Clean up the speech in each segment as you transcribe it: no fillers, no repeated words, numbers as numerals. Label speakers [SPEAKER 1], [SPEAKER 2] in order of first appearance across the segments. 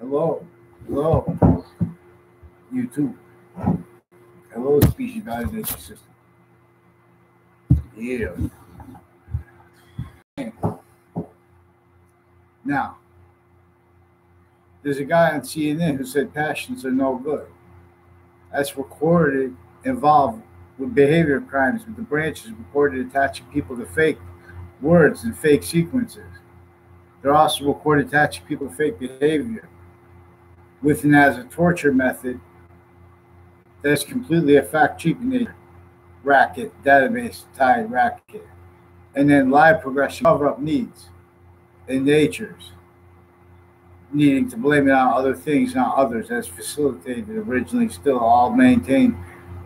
[SPEAKER 1] Hello. Hello. You too. Hello, species validation system. Yeah. Now, there's a guy on CNN who said passions are no good. That's recorded involved with behavior crimes, with the branches reported attaching people to fake words and fake sequences. They're also recorded attaching people to fake behavior with and as a torture method that's completely a fact-cheating racket, database tied racket. And then live progression cover up needs in natures, needing to blame it on other things, not others, as facilitated originally, still all maintained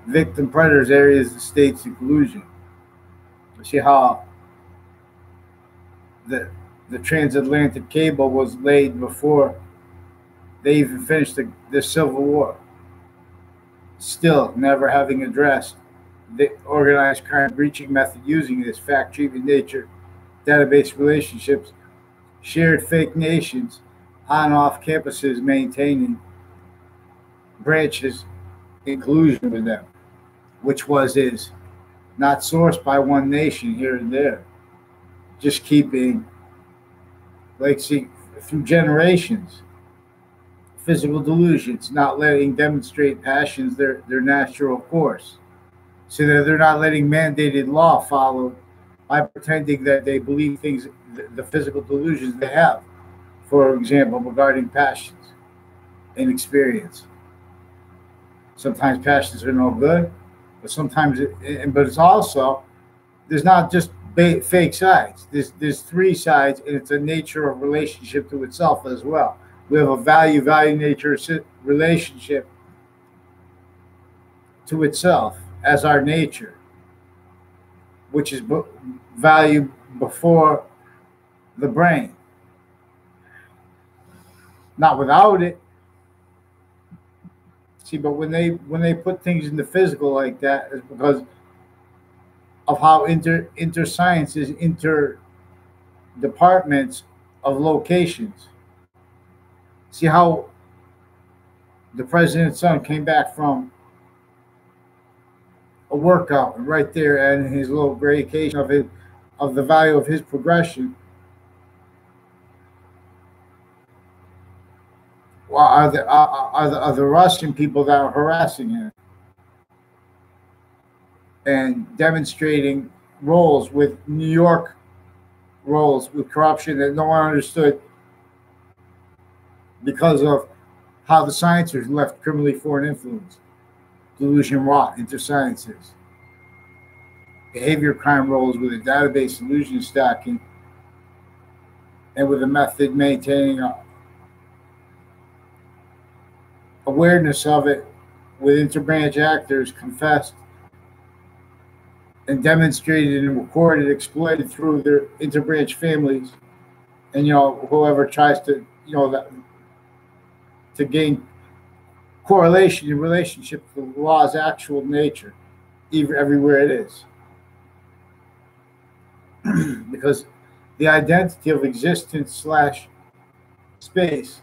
[SPEAKER 1] victim predators areas of states in collusion. See how the transatlantic cable was laid before they even finished the Civil War, still never having addressed the organized crime breaching method using this fact treatment nature, database relationships, shared fake nations, on off campuses maintaining branches in collusion with them, which is not sourced by one nation here and there, just keeping, through generations, physical delusions, not letting demonstrate passions their natural course. So that they're not letting mandated law follow by pretending that they believe things, the physical delusions they have, for example, regarding passions and experience. Sometimes passions are no good, but but it's also, there's not just fake sides. There's three sides, and it's a nature of relationship to itself as well. We have a value nature relationship to itself as our nature, which is value before the brain. Not without it. See, but when they put things in the physical like that, it's because of how inter sciences, inter departments of locations. See how the president's son came back from a workout right there, and his little gratification of the value of his progression. Well, are the Russian people that are harassing him and demonstrating roles with New York roles with corruption that no one understood because of how the sciences left criminally foreign influence, delusion rot into sciences, behavior crime roles with a database illusion stacking, and with a method maintaining awareness of it with interbranch actors confessed and demonstrated and recorded, exploited through their interbranch families, and whoever tries to to gain correlation in relationship to the law's actual nature, even everywhere it is, because the identity of existence / space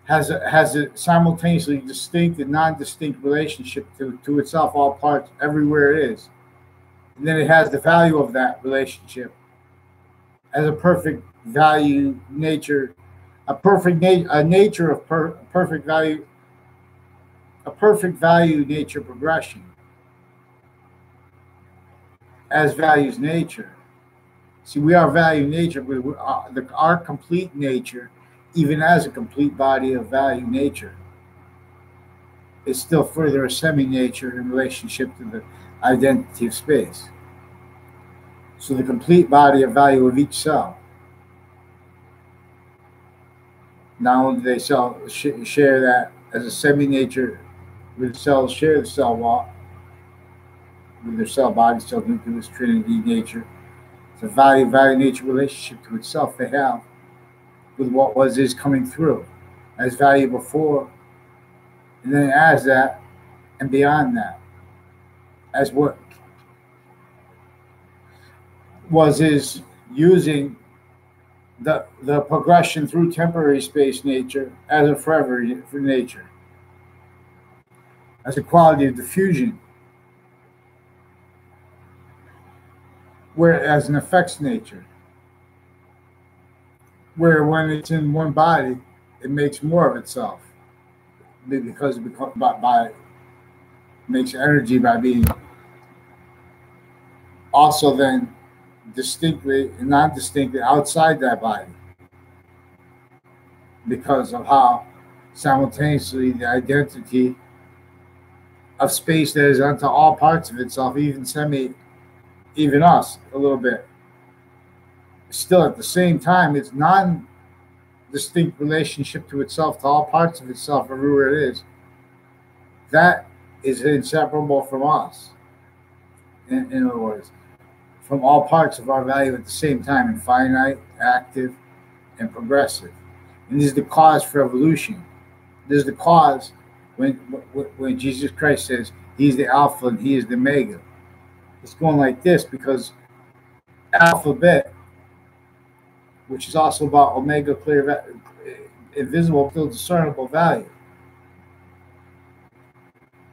[SPEAKER 1] has a simultaneously distinct and non-distinct relationship to itself, all parts, everywhere it is. And then it has the value of that relationship as a perfect value nature, a nature of perfect value, a perfect value nature progression as values nature. See, we are value nature, but our complete nature, even as a complete body of value nature, is still further a semi-nature in relationship to the identity of space. So the complete body of value of each cell, not only do they share that as a semi-nature, with cells share the cell wall, with their cell body, cell nucleus, trinity nature. It's a value nature relationship to itself they have with what is coming through as value before, and then as that, and beyond that, as what is using the progression through temporary space nature as a forever nature, as a quality of diffusion, where as an effects nature, where when it's in one body, it makes more of itself because it becomes by makes energy by being also then distinctly and non-distinctly outside that body because of how simultaneously the identity of space that is unto all parts of itself, even us a little bit. Still at the same time, it's non-distinct relationship to itself, to all parts of itself, everywhere it is. That is inseparable from us. In other words, from all parts of our value at the same time, and finite, active, and progressive. And this is the cause for evolution. This is the cause when Jesus Christ says he's the Alpha and he is the Omega. It's going like this because alphabet, which is also about omega, clear, invisible, still discernible value,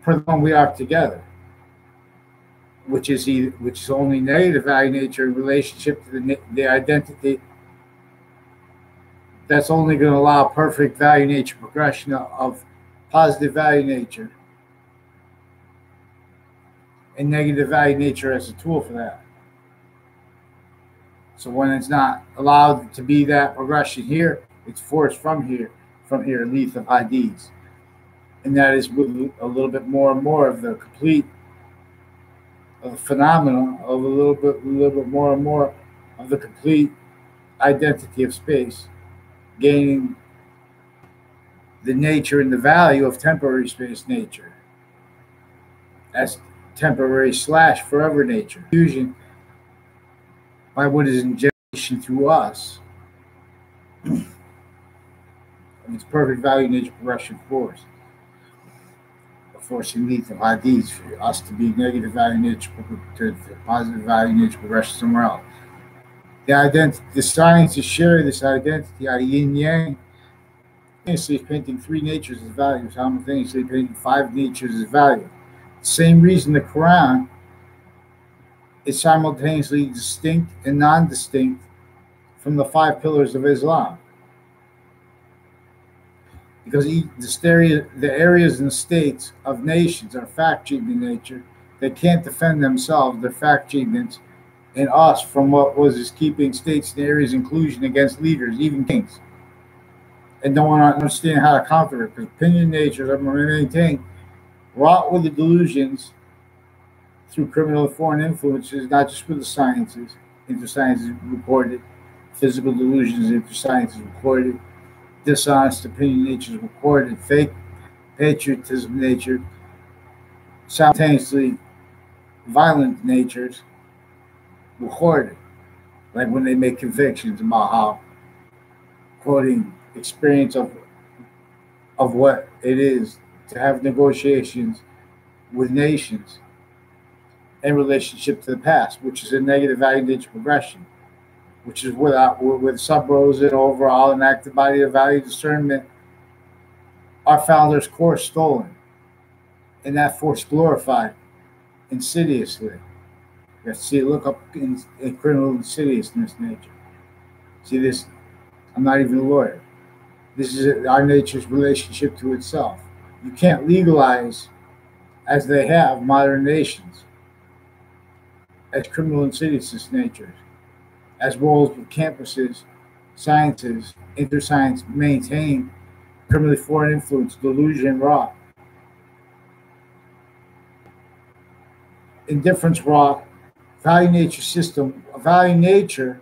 [SPEAKER 1] for the one we are together, which is only negative value nature in relationship to the identity. That's only going to allow perfect value nature progression of positive value nature and negative value nature as a tool for that. So when it's not allowed to be that progression here, it's forced from here, Lethe of Hades. And that is with a little bit more and more of the complete phenomenon of a little bit more and more of the complete identity of space, gaining the nature and the value of temporary space nature as temporary / forever nature. Fusion by what is in generation through us. It's perfect value nature progression force. Forcing Lethe of Hades for us to be negative value nature to positive value nature progression somewhere else. The sciences share this identity, yin yang, simultaneously painting 3 natures as value, simultaneously painting 5 natures as value. Same reason the Quran is simultaneously distinct and non-distinct from the 5 pillars of Islam. Because the areas and states of nations are fact treatment nature. They can't defend themselves, their fact treatments, and us from what was keeping states and areas inclusion against leaders, even kings. And don't want to understand how to counter it, because opinion natures are maintained, wrought with the delusions through criminal and foreign influences, not just with the sciences. Intersciences recorded, physical delusions, intersciences recorded, dishonest opinion natures recorded, fake patriotism nature, simultaneously violent natures recorded, like when they make convictions about how, quoting experience of what it is to have negotiations with nations in relationship to the past, which is a negative value nature progression, which is with sub-rows and overall an active body of value discernment, our founder's course stolen, and that force glorified insidiously. You have to see, look up in criminal insidiousness nature. See this? I'm not even a lawyer. This is our nature's relationship to itself. You can't legalize, as they have modern nations, as criminal insidiousness natures, as roles with campuses, sciences, interscience maintain criminally foreign influence, delusion, raw. Indifference, raw. Value nature system. Value nature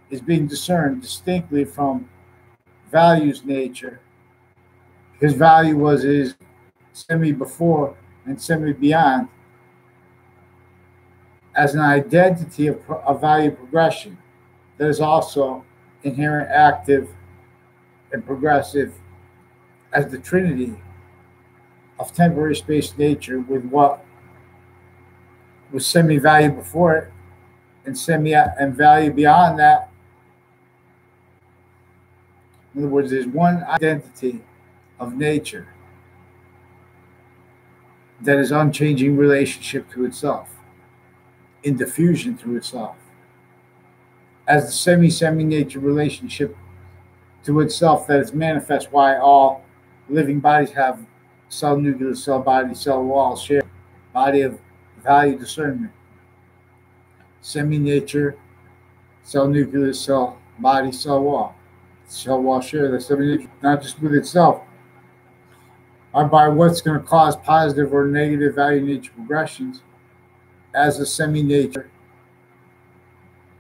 [SPEAKER 1] is being discerned distinctly from values nature, because value is semi before and semi beyond as an identity of value progression that is also inherent, active, and progressive as the trinity of temporary space nature, with what was semi value before it and value beyond that, In other words, there's one identity of nature that is unchanging relationship to itself, in diffusion to itself, as the semi-nature relationship to itself that is manifest why all living bodies have cell nucleus, cell body, cell wall, share body of value discernment. Semi-nature, cell nucleus, cell body, cell wall. Cell wall share the semi-nature, not just with itself, or by what's going to cause positive or negative value nature progressions as a semi-nature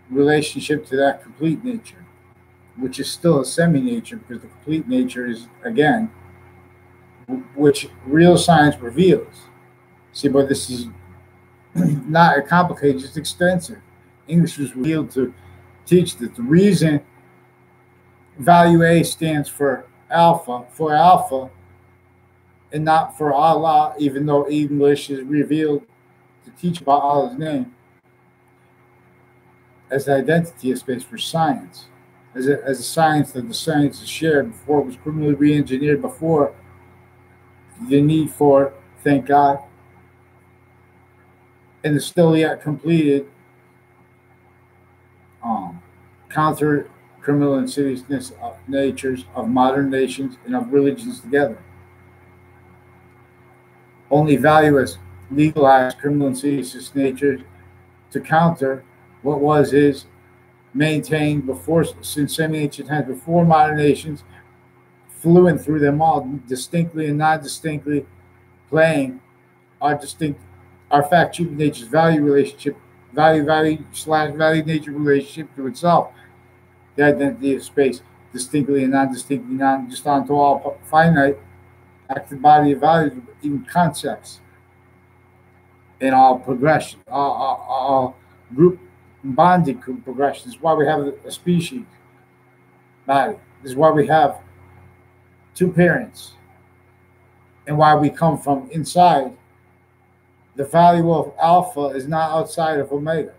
[SPEAKER 1] relationship to that complete nature, which is still a semi-nature because the complete nature is, again, which real science reveals. See, but this is not complicated, just extensive. English was revealed to teach that the reason value A stands for alpha, and not for Allah, even though English is revealed to teach about Allah's name as the identity of space for science, as a science that the science is shared before it was criminally re-engineered, before the need for, thank God, and the still yet completed counter criminal insidiousness of natures of modern nations and of religions together. Only value as legalized criminal insidious nature to counter what was is maintained before, since semi-ancient times, before modern nations, fluent through them all, distinctly and non-distinctly playing our distinct, our fact nature's value relationship, value nature relationship to itself, the identity of space, distinctly and non-distinctly, non just onto all finite active body of values, even concepts, in all progression, all group bonding progression. This is why we have a species body. This is why we have two parents, and why we come from inside. The value of alpha is not outside of omega.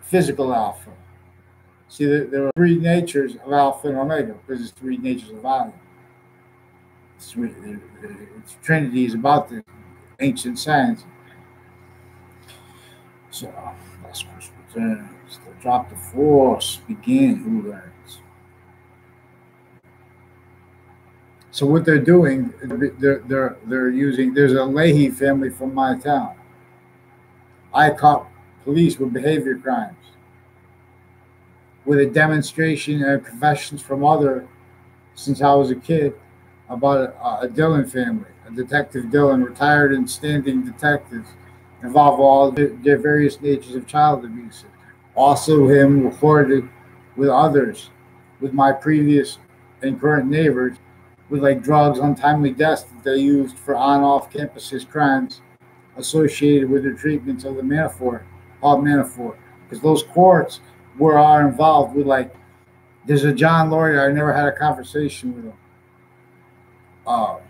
[SPEAKER 1] Physical alpha. See, there are three natures of alpha and omega because there's three natures of value. Trinity is about the ancient science. So, last question returns. The drop the force begin. Who learns? So what they're doing, they're using. There's a Lethe family from my town. I caught police with behavior crimes, with a demonstration and confessions from other since I was a kid about a Dillon family, a Detective Dillon, retired and standing detectives, involve all their various natures of child abuse. Also, him recorded with others, with my previous and current neighbors, with like drugs, untimely deaths that they used for on-off campuses crimes associated with their treatments of the Manafort, called Manafort, because those courts are involved with like. There's a John lawyer. I never had a conversation with him. A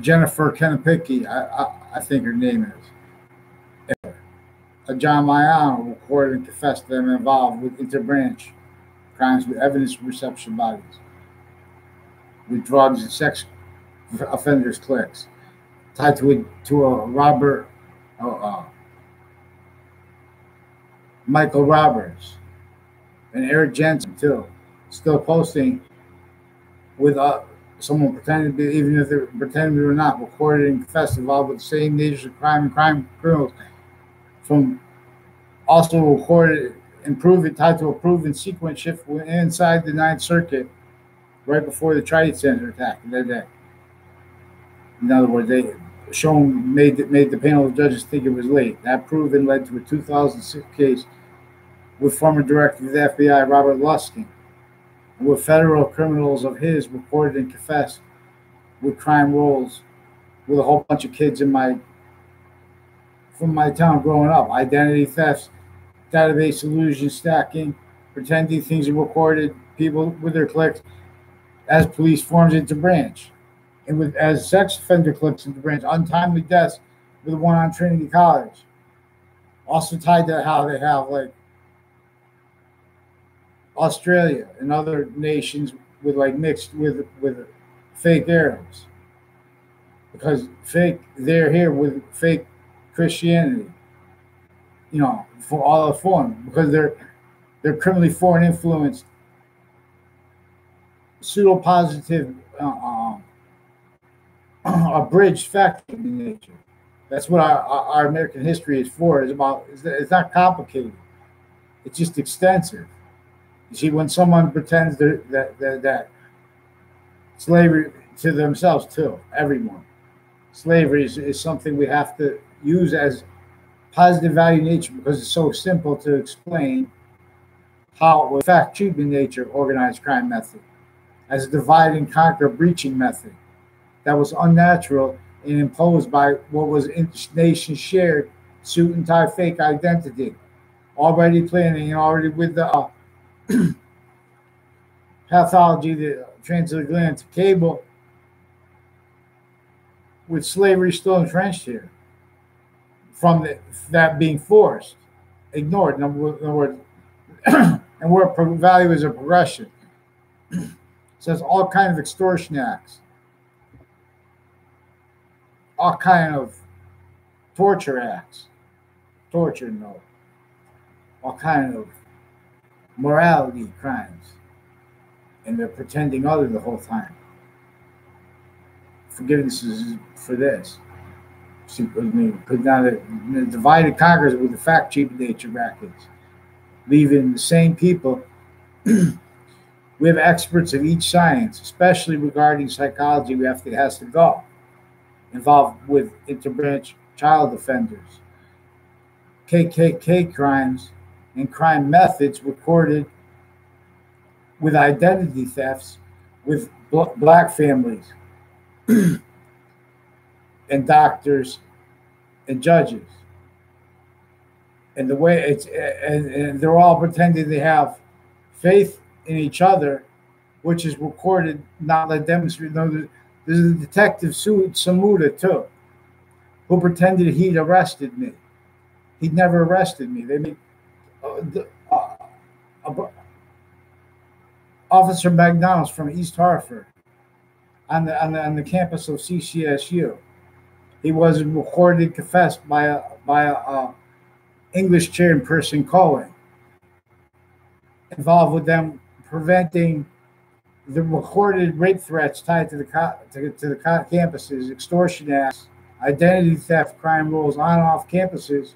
[SPEAKER 1] Jennifer Kennepicky, I think her name is. A John Mayano recorded and confessed them involved with interbranch crimes with evidence reception bodies, with drugs and sex offenders cliques, tied to a Robert, Michael Roberts, and Eric Jensen too, still posting with someone pretending to be, even if they're pretending or not, recorded and confessed involved with the same natures of crime and crime criminals, from also recorded and proven, tied to a proven sequence shift inside the Ninth Circuit right before the Trade Center attack that day. In other words, they made the panel of judges think it was late. That proven led to a 2006 case with former director of the FBI, Robert Luskin, and with federal criminals of his reported and confessed with crime rolls with a whole bunch of kids from my town growing up. Identity thefts, database illusion stacking, pretending things are recorded, people with their clicks, as police forms into branch. And with as sex offender clicks into branch, untimely deaths with the one on Trinity College. Also tied to how they have like Australia and other nations with like mixed with fake Arabs because fake they're here with fake Christianity, for all the form because they're criminally foreign influenced, pseudo positive, abridged fact in nature. That's what our American history is for. It's not complicated. It's just extensive. You see, when someone pretends that slavery to themselves too, everyone, slavery is something we have to use as positive value nature because it's so simple to explain how, with fact treatment nature, organized crime method as a divide and conquer breaching method that was unnatural and imposed by what was nation shared suit and tie fake identity, already planning and already with the pathology, the transatlantic cable, with slavery still entrenched here, from that being forced, ignored. In other words, and where value is a progression. So it's all kind of extortion acts, all kind of torture acts, torture no, all kind of morality crimes, and they're pretending other the whole time. Forgiveness is for this. Put down the divided conquers with the fact cheap nature brackets, leaving the same people. We have experts of each science, especially regarding psychology. Has to go involved with interbranch child offenders, KKK crimes, and crime methods recorded with identity thefts with black families and doctors and judges. And the way and they're all pretending they have faith in each other, which is recorded, not like demonstrated. No, there's a detective, Samuda, too, who pretended he'd arrested me. He'd never arrested me. They made Officer McDonald's from East Hartford on the campus of CCSU. He was recorded confessed by a English chairperson Cohen, involved with them preventing the recorded rape threats tied to the campuses, extortion acts, identity theft, crime rules on and off campuses,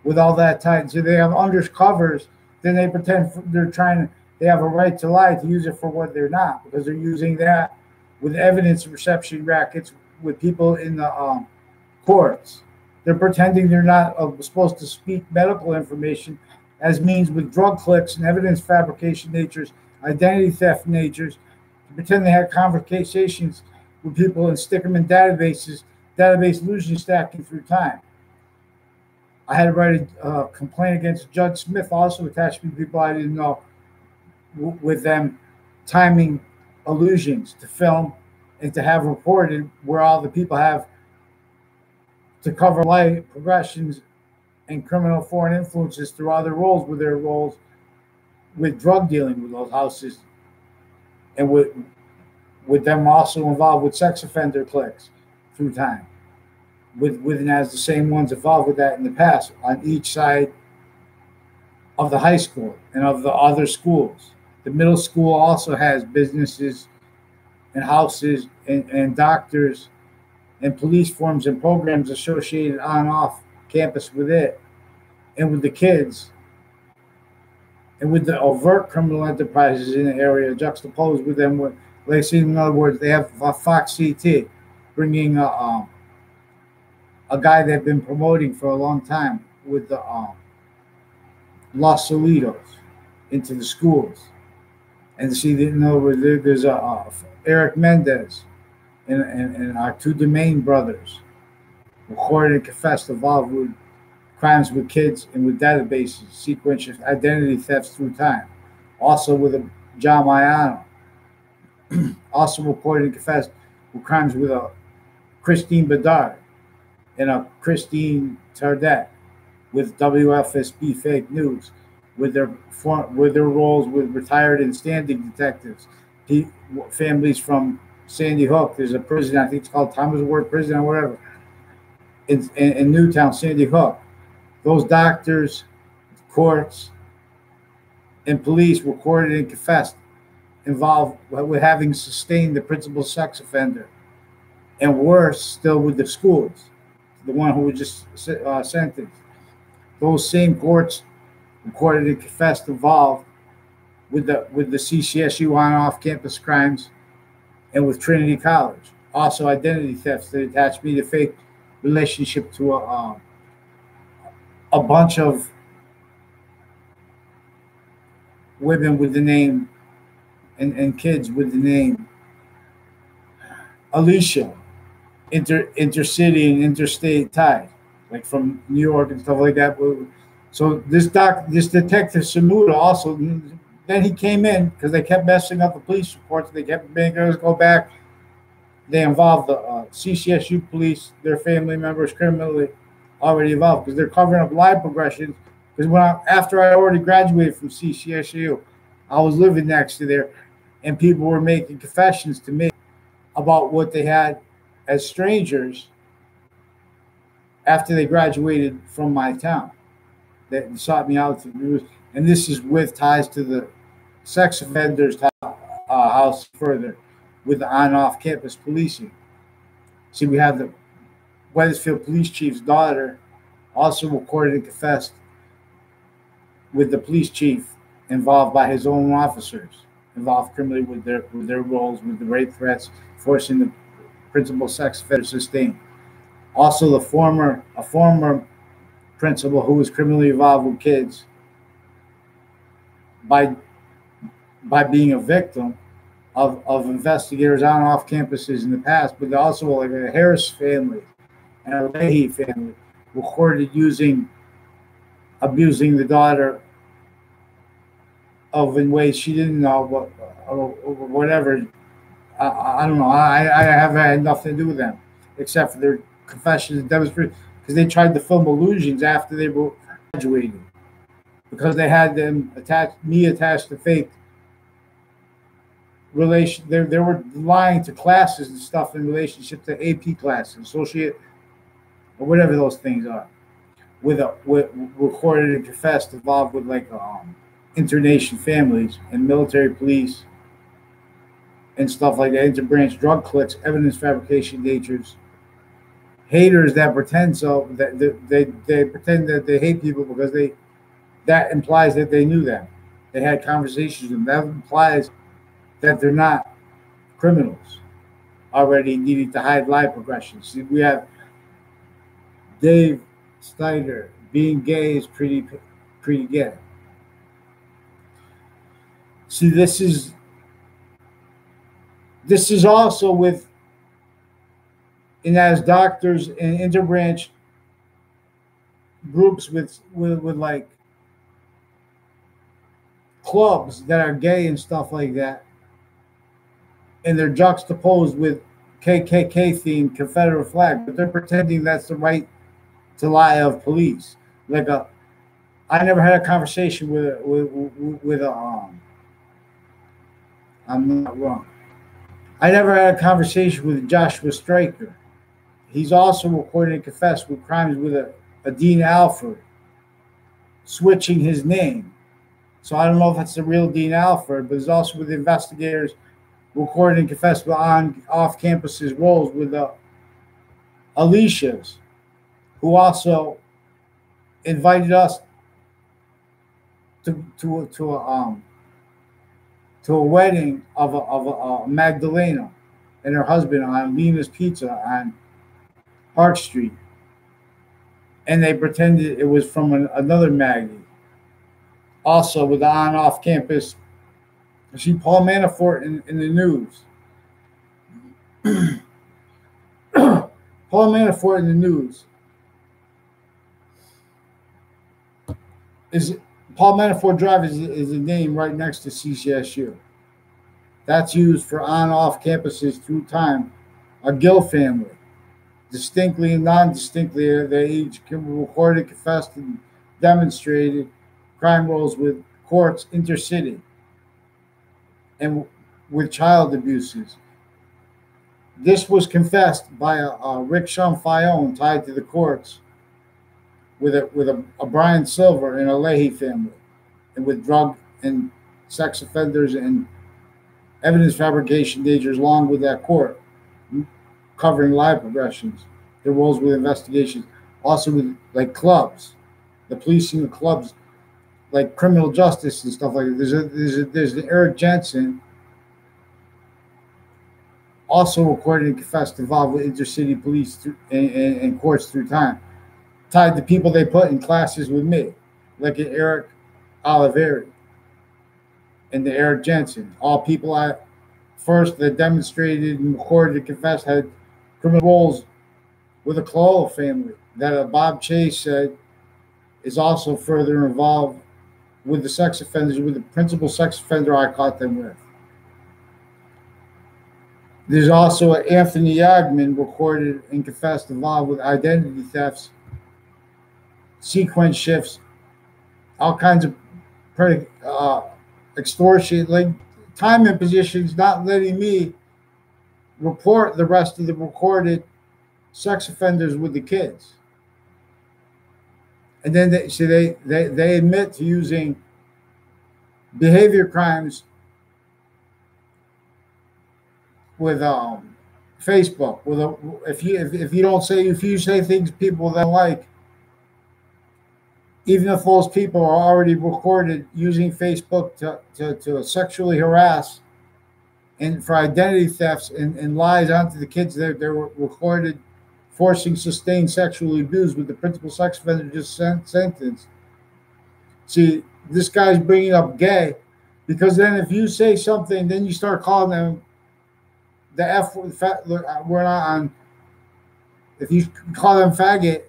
[SPEAKER 1] with all that tied. So they have undercovers. Then they pretend they have a right to lie to use it for what they're not, because they're using that with evidence reception rackets with people in the courts. They're pretending they're not supposed to speak medical information as means with drug clicks and evidence fabrication natures, identity theft natures, to pretend they had conversations with people and stick them in database illusion stacking through time. I had to write a complaint against Judge Smith, also attached to people I didn't know, with them timing illusions to film and to have reported where all the people have to cover life progressions and criminal foreign influences through other roles, with their roles with drug dealing with those houses, and with them also involved with sex offender cliques through time, with and as the same ones involved with that in the past on each side of the high school and of the other schools. The middle school also has businesses and houses and doctors and police forms and programs associated on and off campus with it, and with the kids, and with the overt criminal enterprises in the area juxtaposed with them. With, like, see, in other words, they have Fox CT bringing a guy they've been promoting for a long time with the Los Solitos into the schools. And see, in other words, there's Eric Mendez and our two Domain brothers recorded and confessed involved with crimes with kids and with databases, sequential identity thefts through time. Also with a John Maiano. Also reported and confessed with crimes with a Christine Bedard and a Christine Tardet with WFSB fake news, with their roles with retired and standing detectives, families from Sandy Hook. There's a prison, I think it's called Thomas Ward Prison or whatever, in Newtown, Sandy Hook. Those doctors, courts, and police recorded and confessed involved with having sustained the principal sex offender, and worse still with the schools, the one who was just sentenced. Those same courts recorded and confessed involved with the CCSU on off-campus crimes and with Trinity College. Also, identity thefts that attached me to fake relationship to a bunch of women with the name and kids with the name Alicia, intercity and interstate ties, like from New York and stuff like that. So this detective Samuda also, then he came in because they kept messing up the police reports. They kept making us go back. They involved the CCSU police, their family members criminally already involved because they're covering up lie progressions. Because after I already graduated from CCSU, I was living next to there, and people were making confessions to me about what they had as strangers after they graduated from my town. That sought me out and this is with ties to the sex offenders house further with the on-off campus policing. See, we have the Wethersfield police chief's daughter also recorded and confessed with the police chief involved by his own officers, involved criminally with their roles, with the rape threats, forcing the principal sex offender sustained. Also, a former principal who was criminally involved with kids by being a victim of investigators on and off campuses in the past, but also like a Harris family and a Lethe family recorded abusing the daughter in ways she didn't know, but or whatever. I don't know. I haven't had nothing to do with them except for their confessions and demonstrations because they tried to film illusions after they were graduated because they had them attached to fake relation. They were lying to classes and stuff in relationship to AP classes, associate or whatever those things are, with recorded and confessed involved with like internation families and military police and stuff like that, interbranch drug clicks, evidence fabrication natures, haters that pretend that they pretend that they hate people because that implies that they knew them. They had conversations with them. That implies that they're not criminals already needing to hide lie progressions. See, we have Dave Snyder being gay is pretty gay. See, this is also with, and as doctors and interbranch groups with like clubs that are gay and stuff like that, and they're juxtaposed with KKK themed Confederate flag, but they're pretending that's the right to lie of police. I never had a conversation with I'm not wrong. I never had a conversation with Joshua Stryker. He's also recorded and confessed with crimes with a Dean Alford, switching his name. So I don't know if that's the real Dean Alford, but he's also with investigators recorded and confessed with off campuses roles with Alicia's, who also invited us to a wedding of a Magdalena and her husband on Lena's Pizza on Park Street, and they pretended it was from another Maggie. Also with the on-off campus, see Paul Manafort in the news. Paul Manafort in the news is Paul Manafort Drive is a name right next to CCSU. That's used for on-off campuses through time. A Gill family, distinctly and non-distinctly, they each recorded, confessed, and demonstrated crime rolls with courts intercity and with child abuses. This was confessed by a Rickshaw Fayon tied to the courts with a Brian Silver and a Lethe family, and with drug and sex offenders and evidence fabrication dangers along with that court, covering live progressions, their roles with investigations, also with like clubs, the policing of clubs, like criminal justice and stuff like that. There's the Eric Jensen, also recorded and confessed involved with intercity police and courts through time, tied to people they put in classes with me, like Eric Oliveri and the Eric Jensen, all people I first that demonstrated and recorded and confessed had criminal roles with the Clola family that Bob Chase said is also further involved with the sex offenders, with the principal sex offender I caught them with. There's also Anthony Yagman recorded and confessed involved with identity thefts, sequence shifts, all kinds of extortion, like time impositions, not letting me report the rest of the recorded sex offenders with the kids. And then they admit to using behavior crimes with Facebook. If you say things people don't like, even if those people are already recorded using Facebook to sexually harass and for identity thefts and lies onto the kids, they were recorded forcing sustained sexual abuse with the principal sex offender just sentenced. See, this guy's bringing up gay, because then if you say something, then you start calling them the F word. We're not on. If you call them faggot,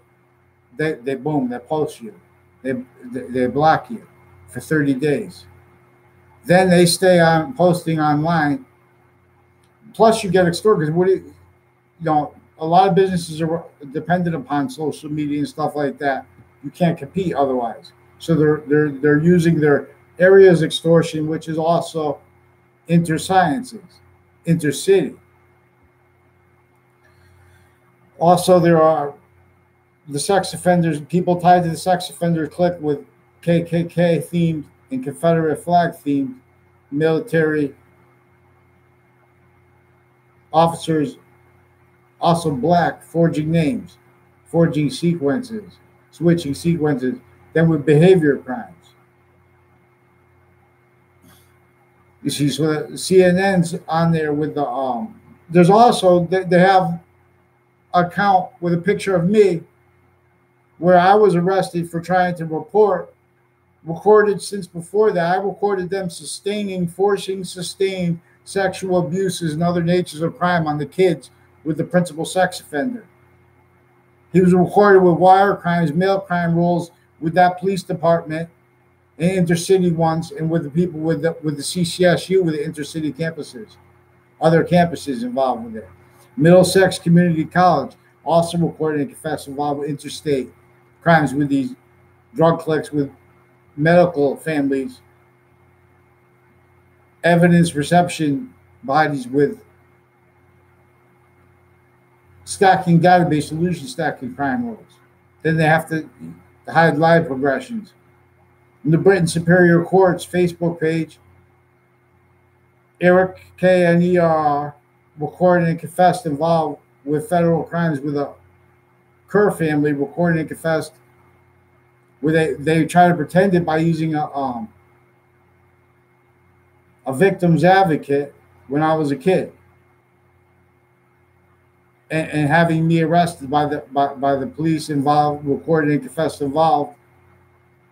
[SPEAKER 1] they boom, they post you, they block you for 30 days. Then they stay on posting online. Plus, you get extorted, because a lot of businesses are dependent upon social media and stuff like that. You can't compete otherwise. So they're using their areas extortion, which is also intersciences, intercity. Also, there are the sex offenders, people tied to the sex offender clique with KKK themed and Confederate flag themed military officers, also black, forging names, forging sequences, switching sequences, then with behavior crimes. You see, so the CNN's on there with the there's also they have an account with a picture of me where I was arrested for trying to recorded since before that. I recorded them forcing sustained sexual abuses and other natures of crime on the kids with the principal sex offender. He was recorded with wire crimes, mail crime rules with that police department and intercity ones, and with the people with the CCSU, with the intercity campuses, other campuses involved with it. Middlesex Community College also recorded and confessed involved with interstate crimes with these drug cliques with medical families, evidence reception bodies with stacking database solution stacking crime rules. Then they have to hide live progressions. In the Britain Superior Court's Facebook page, Eric KNER recorded and confessed involved with federal crimes with a Kerr family, recorded and confessed where they try to pretend it by using a victim's advocate when I was a kid, and having me arrested by the police involved, recorded and confessed involved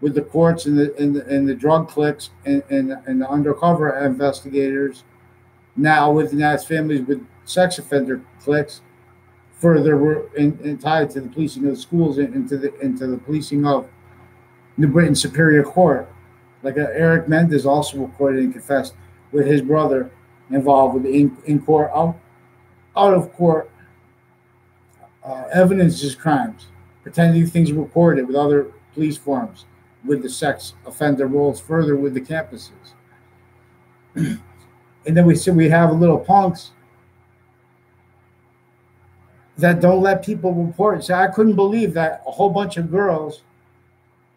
[SPEAKER 1] with the courts and the drug cliques and the undercover investigators, now with the Nats families with sex offender cliques, further tied to the policing of the schools and into the policing of New Britain Superior Court. Like Eric Mendez also recorded and confessed with his brother involved with the in-court, out of court evidence is crimes, pretending things are recorded with other police forms, with the sex offender rolls further with the campuses. And then we have little punks that don't let people report. So I couldn't believe that a whole bunch of girls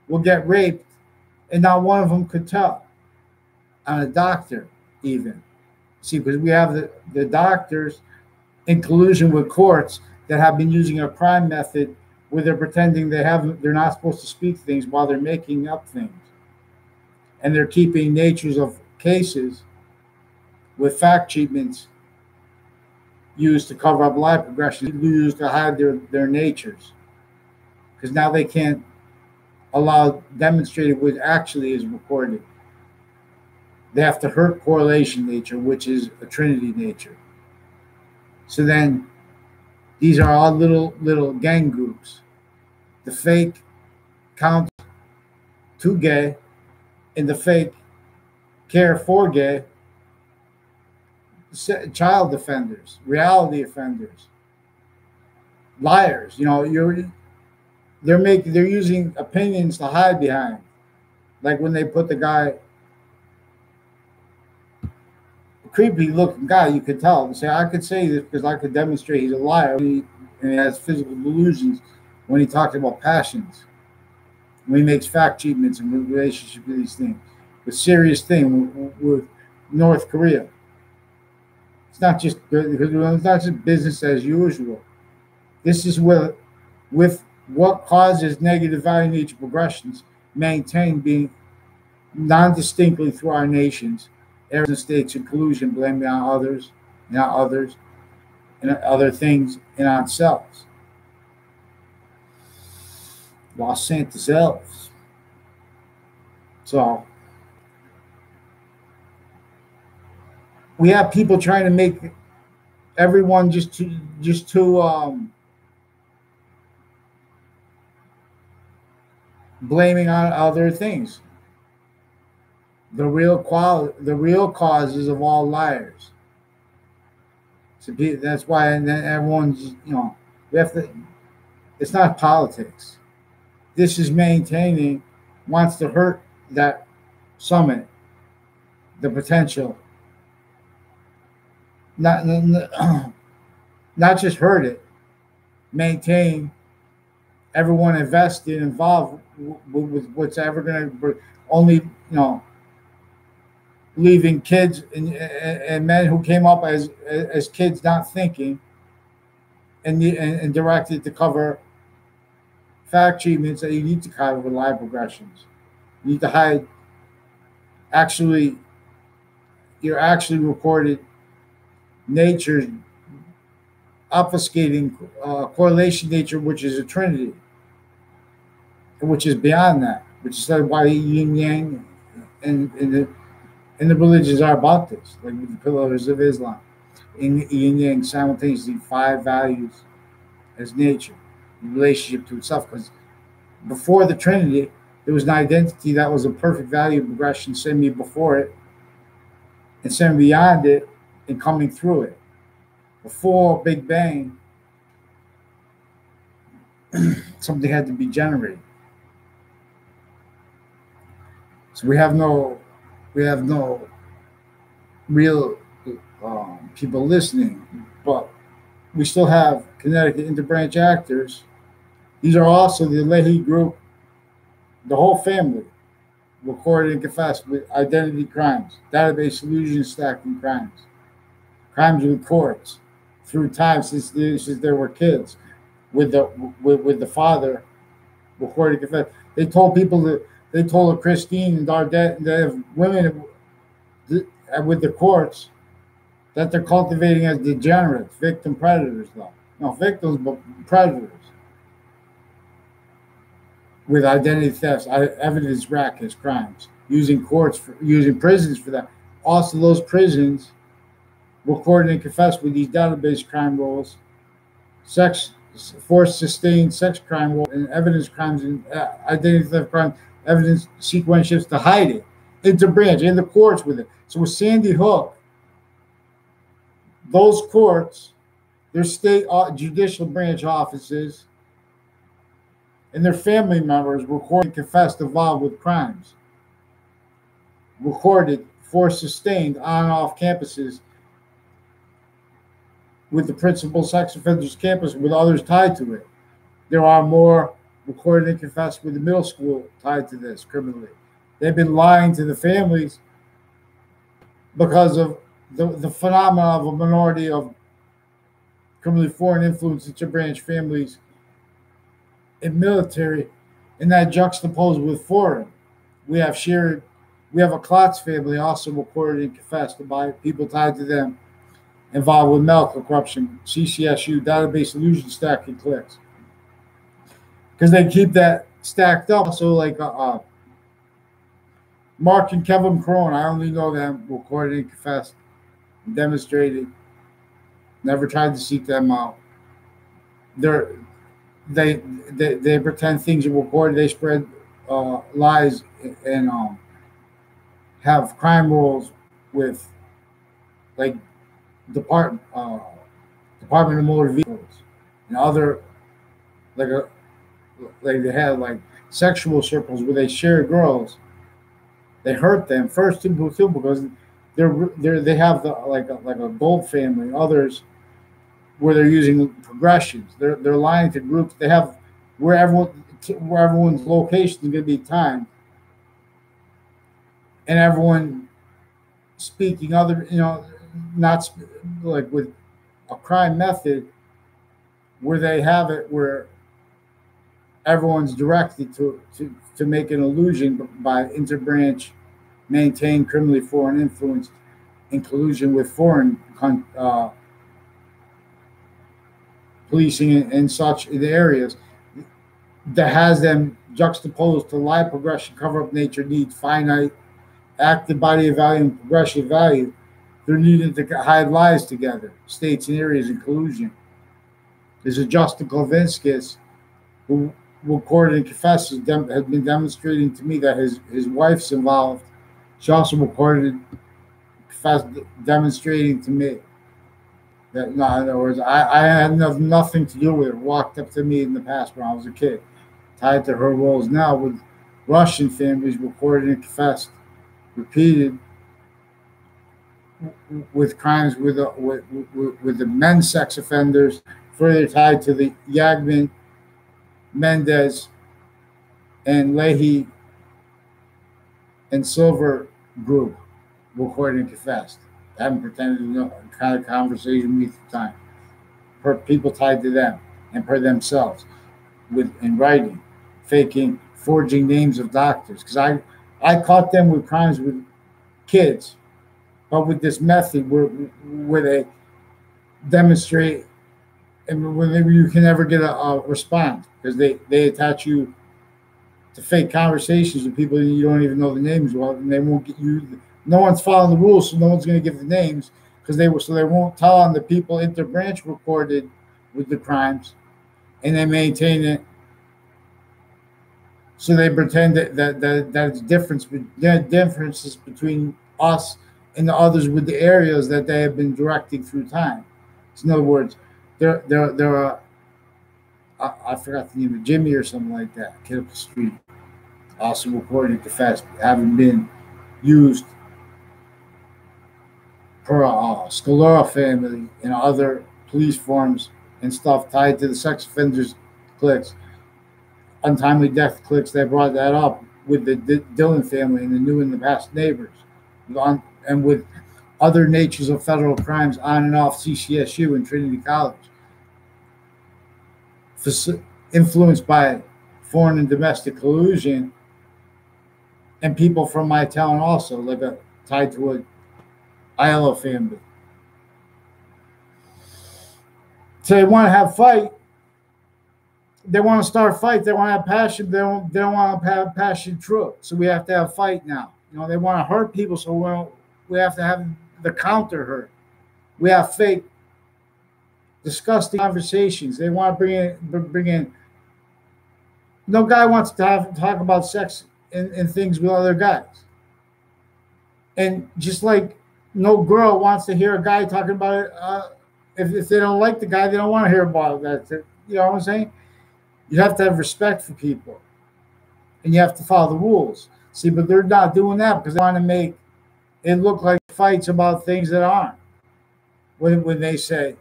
[SPEAKER 1] will get raped and not one of them could tell on a doctor even. See, because we have the doctors in collusion with courts that have been using a crime method where they're pretending they're not supposed to speak things while they're making up things. And they're keeping natures of cases with fact treatments used to cover up lie progression, used to hide their natures. Because now they can't allow demonstrated what actually is recorded. They have to hurt correlation nature, which is a trinity nature. So then these are all little gang groups. The fake count to gay and the fake care for gay, child offenders, reality offenders, liars. They're using opinions to hide behind. Like when they put the guy, a creepy looking guy, you could tell. They say, I could say this because I could demonstrate he's a liar. And he has physical delusions when he talks about passions. When he makes fact treatments in relationship to these things. The serious thing with North Korea. It's not just business as usual. This is with what causes negative value nature progressions maintained being non-distinctly through our nations, areas and states of collusion, blaming on others, not others, and other things, and on selves. Los Santos elves. So we have people trying to make everyone just to blaming on other things. The real causes of all liars. So that's why, and then everyone's, we have to. It's not politics. This is maintaining, wants to hurt that summit, the potential. Not just hurt it, maintain everyone invested, involved with what's ever going to only, leaving kids and men who came up as kids not thinking and directed to cover fact treatments that you need to cover with lie progressions. You need to hide your actually recorded nature, obfuscating correlation nature, which is a trinity, which is beyond that, which is why yin yang and the religions are about this, like with the pillars of Islam. In yin yang simultaneously 5 values as nature, in relationship to itself. Because before the Trinity, there was an identity that was a perfect value progression, semi before it, and semi beyond it, and coming through it. Before Big Bang, something had to be generated. So we have no real people listening, but we still have Connecticut interbranch actors. These are also the Lethe group, the whole family, recorded and confessed with identity crimes, database illusion stacking crimes with courts through time since there were kids, with the father recorded and confessed. They told Christine and Dardette, they have women with the courts that they're cultivating as degenerates, victim predators, though. No victims, but predators. With identity thefts, evidence rack as crimes, using prisons for that. Also, those prisons recorded and confessed with these database crime rolls, forced sustained sex crime roll, and evidence crimes and identity theft crime, evidence sequentials to hide it, interbranch in the courts with it. So with Sandy Hook, those courts, their state judicial branch offices, and their family members recorded and confessed involved with crimes. Recorded for sustained on and off campuses with the principal sex offenders campus with others tied to it. There are more recorded and confessed with the middle school tied to this criminally. They've been lying to the families because of the phenomena of a minority of criminally foreign influence interbranch families in military, and that juxtaposed with foreign. We have a Klotz family also recorded and confessed by people tied to them involved with medical corruption, CCSU, database illusion stacking clicks. Because they keep that stacked up. So like Mark and Kevin Crone, I only know them recorded and confessed, demonstrated, never tried to seek them out. They pretend things are recorded. They spread lies and have crime rolls with like Department of Motor Vehicles and other like they had like sexual circles where they share girls. They hurt them first too because they have like a gold family. Others where they're using progressions. They're lying to groups. They have where everyone's location is going to be timed, and everyone speaking other not like with a crime method where they have it where everyone's directed to make an illusion by interbranch maintain criminally foreign influence in collusion with foreign policing and such in the areas that has them juxtaposed to lie, progression, cover up nature, need, finite, active body of value, and progressive value. They're needing to hide lies together, states and areas in collusion. There's a Justin Kovinskis who recorded and confessed has been demonstrating to me that his wife's involved. She also recorded and confessed, demonstrating to me that, no, in other words, I had nothing to do with it. Walked up to me in the past when I was a kid, tied to her roles now with Russian families, recorded and confessed, repeated with crimes with the men sex offenders, further tied to the Yagman, Mendez, and Lethe and Silver group, recorded and confessed. I haven't pretended to know the kind of conversation we at the time. Per people tied to them and per themselves, in writing, faking, forging names of doctors. Because I caught them with crimes with kids, but with this method where they demonstrate, and when you can never get a response because they attach you to fake conversations with people you don't even know the names of, and they won't get you. No one's following the rules, so no one's going to give the names because they won't tell on the people interbranch recorded with the crimes, and they maintain it. So they pretend that's differences between us and the others with the areas that they have been directing through time. So in other words, they're I forgot the name of Jimmy or something like that, kid up the street, also recorded confessed, having been used per Scalera family and other police forms and stuff tied to the sex offenders cliques, untimely death cliques. They brought that up with the Dillon family and the new and the past neighbors, and with other natures of federal crimes on and off CCSU and Trinity College, influenced by foreign and domestic collusion, and people from my town also, like tied to a Iowa family. So they want to have fight. They want to start fight. They want to have passion. They don't want to have passion true. So we have to have fight now. They want to hurt people. So we have to have the counter hurt. We have fake, disgusting conversations. They want to bring in. No guy wants to talk about sex and things with other guys. And just like no girl wants to hear a guy talking about it, if they don't like the guy, they don't want to hear about that. You know what I'm saying? You have to have respect for people, and you have to follow the rules. See, but they're not doing that because they want to make it look like fights about things that aren't. When they say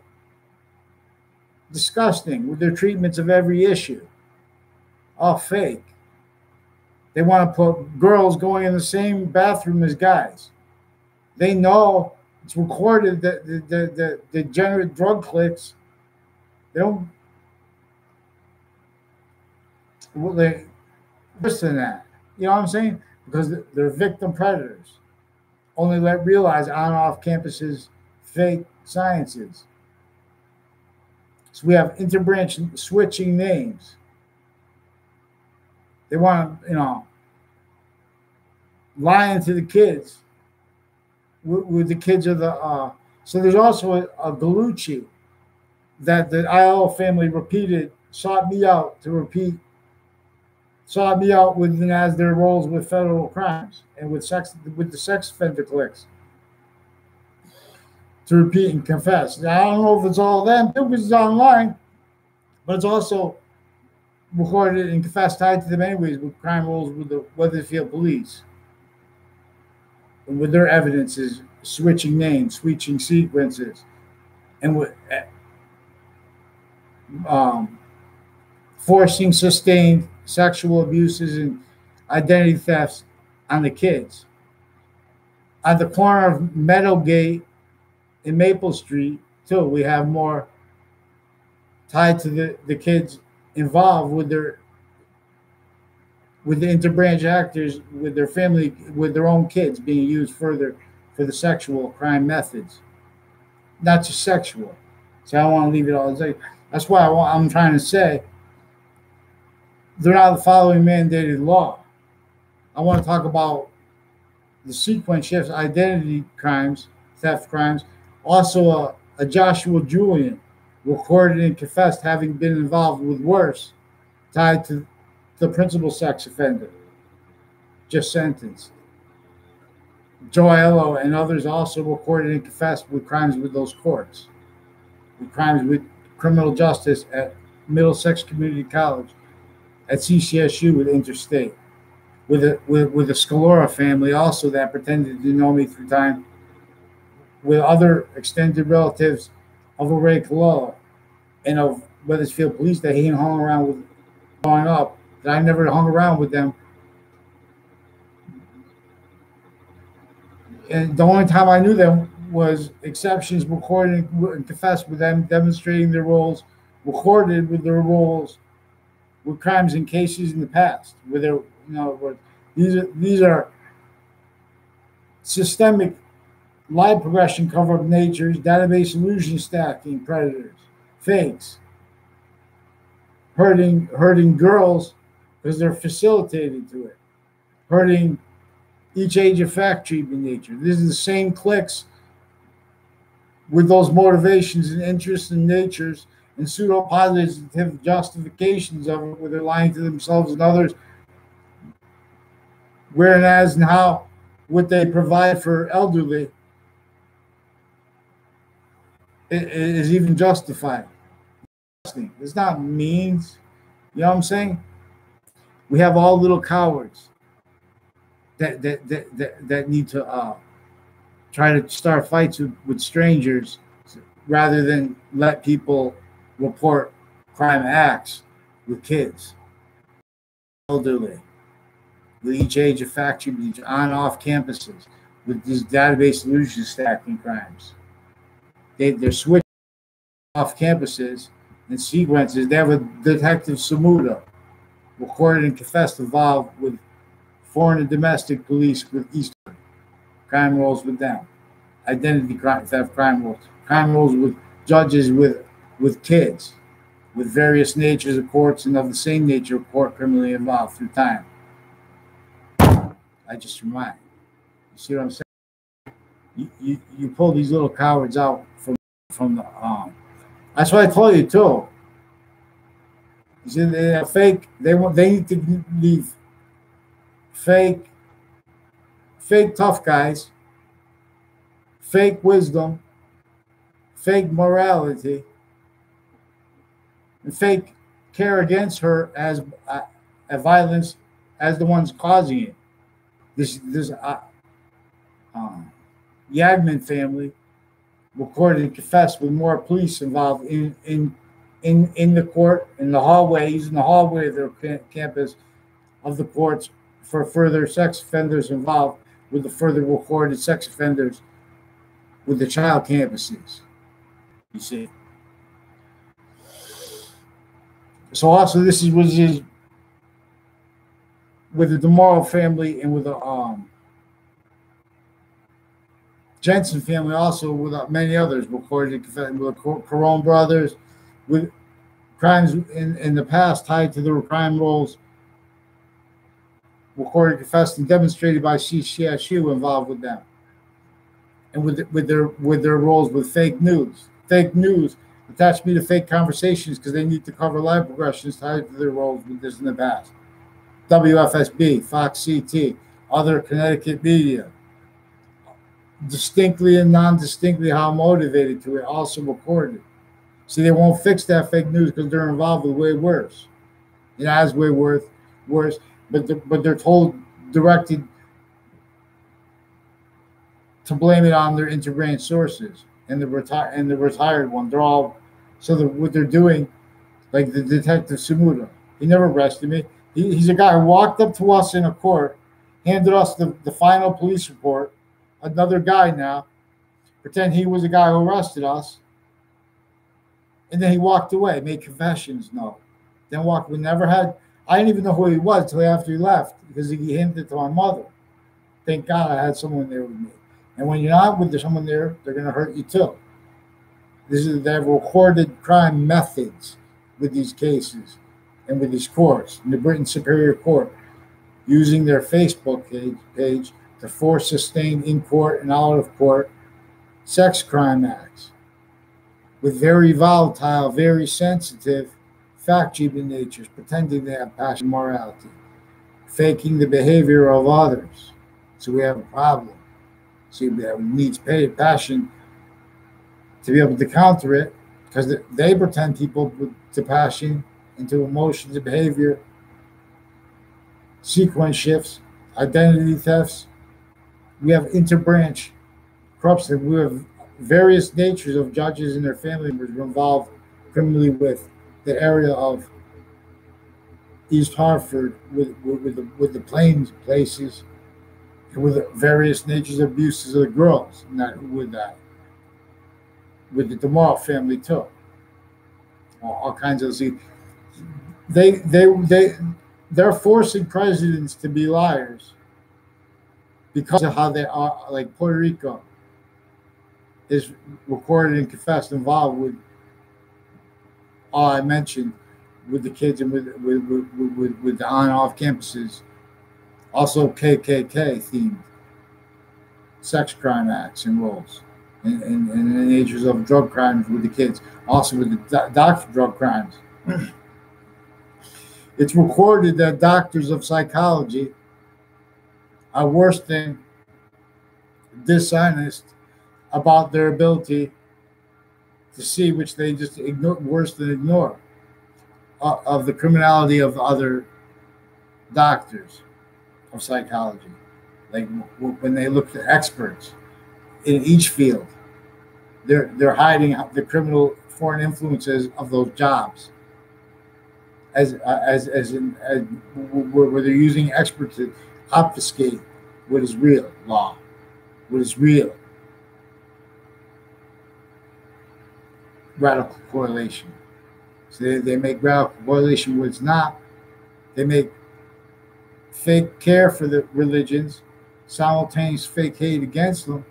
[SPEAKER 1] disgusting with their treatments of every issue, all fake. They want to put girls going in the same bathroom as guys. They know it's recorded that the degenerate drug cliques, they don't, well, they worse than that. You know what I'm saying? Because they're victim predators. Only let realize on and off campuses fake sciences. So we have interbranch switching names. They want to, lying to the kids with the kids of the. So there's also a Galucci that the IL family sought me out with as their roles with federal crimes and with the sex offender cliques to repeat and confess. Now, I don't know if it's all them because it's online, but it's also recorded and confessed tied to them anyways with crime roles with the Weatherfield police. And with their evidences, switching names, switching sequences, and with forcing sustained sexual abuses and identity thefts on the kids. At the corner of Meadowgate and Maple Street, too, we have more tied to the kids involved with the interbranch actors, with their family, with their own kids being used further for the sexual crime methods, not just sexual. So I don't want to leave it all. That's why I'm trying to say they're not following mandated law. I want to talk about the sequence shifts, identity crimes, theft crimes. Also, a Joshua Julian recorded and confessed having been involved with worse, tied to the principal sex offender, just sentenced. Joello and others also recorded and confessed with crimes with those courts, with crimes with criminal justice at Middlesex Community College, at CCSU with Interstate, with a Scalora family also that pretended to know me through time, with other extended relatives of Ray Colella and of Weathersfield police that he hung around with growing up, that I never hung around with them. And the only time I knew them was exceptions recorded and confessed with them, demonstrating their roles, recorded with their roles with crimes and cases in the past. Where these are systemic lie progression cover-up natures, database illusion stacking predators, fakes, hurting girls because they're facilitated to it, hurting each age effect treatment nature. This is the same cliques with those motivations and interests and natures and pseudo-positive justifications of it, where they're lying to themselves and others, whereas and how what they provide for elderly is even justified. It's not means. You know what I'm saying? We have all little cowards that need to try to start fights with strangers rather than let people report crime acts with kids, elderly, with each age of factory, on and off campuses, with these database illusion stacking crimes. They're switching off campuses and sequences. They have a Detective Samuda recorded and confessed involved with foreign and domestic police with Eastern crime rolls with them, identity theft crime rolls with judges with kids, with various natures of courts and of the same nature of court criminally involved through time. I just remind you see what I'm saying? You pull these little cowards out from the that's what I told you too. You see, they're fake. They need to leave fake tough guys, fake wisdom, fake morality, and fake care against her as a violence as the ones causing it. This Yagman family recorded and confessed with more police involved in the court, in the hallways, in the hallway of their campus of the courts for further sex offenders involved with the further recorded sex offenders with the child campuses. You see. So also this is with the DeMauro family and with the Jensen family, also with many others recorded with the Corone brothers, with crimes in the past tied to their crime roles, recorded, confessed, and demonstrated by CCSU involved with them, and with their roles with fake news. Fake news attached me to fake conversations because they need to cover live progressions tied to their roles with this in the past. WFSB, Fox CT, other Connecticut media, distinctly and non-distinctly how motivated to it, also recorded. See, they won't fix that fake news because they're involved with way worse. It has way worse, but they're directed to blame it on their integrated sources and the retired one. They're all what they're doing, like the detective Sumuda. He never arrested me. He's a guy who walked up to us in a court, handed us the final police report. Another guy now, pretend he was the guy who arrested us, and then he walked away, made confessions. No, then walked. We never had. I didn't even know who he was until after he left because he handed it to my mother. Thank God I had someone there with me. And when you're not with someone there, they're going to hurt you too. They have recorded crime methods with these cases and with these courts, in the Britain Superior Court, using their Facebook page to force sustained in court and out of court sex crime acts with very volatile, very sensitive, fact-cheating natures, pretending they have passion and morality, faking the behavior of others. So we have a problem. See, we needs passion to be able to counter it because they pretend people to passion into emotions and behavior, sequence shifts, identity thefts. We have interbranch corruption. We have various natures of judges and their family members were involved criminally with the area of East Hartford, with the Plains places, and with the various natures of abuses of the girls, with the DeMauro family too. All kinds of they're forcing presidents to be liars because of how they are. Like Puerto Rico is recorded and confessed involved with all I mentioned with the kids and with the on and off campuses, also KKK themed sex crime acts and roles, and the natures of drug crimes with the kids, also with the doctor drug crimes. It's recorded that doctors of psychology are worse than dishonest about their ability to see, which they just ignore, worse than ignore, of the criminality of other doctors of psychology. Like when they look to experts in each field, they're hiding the criminal foreign influences of those jobs, where they're using experts to obfuscate what is real law, what is real radical correlation. So they make radical correlation where it's not. They make fake care for the religions, simultaneous fake hate against them,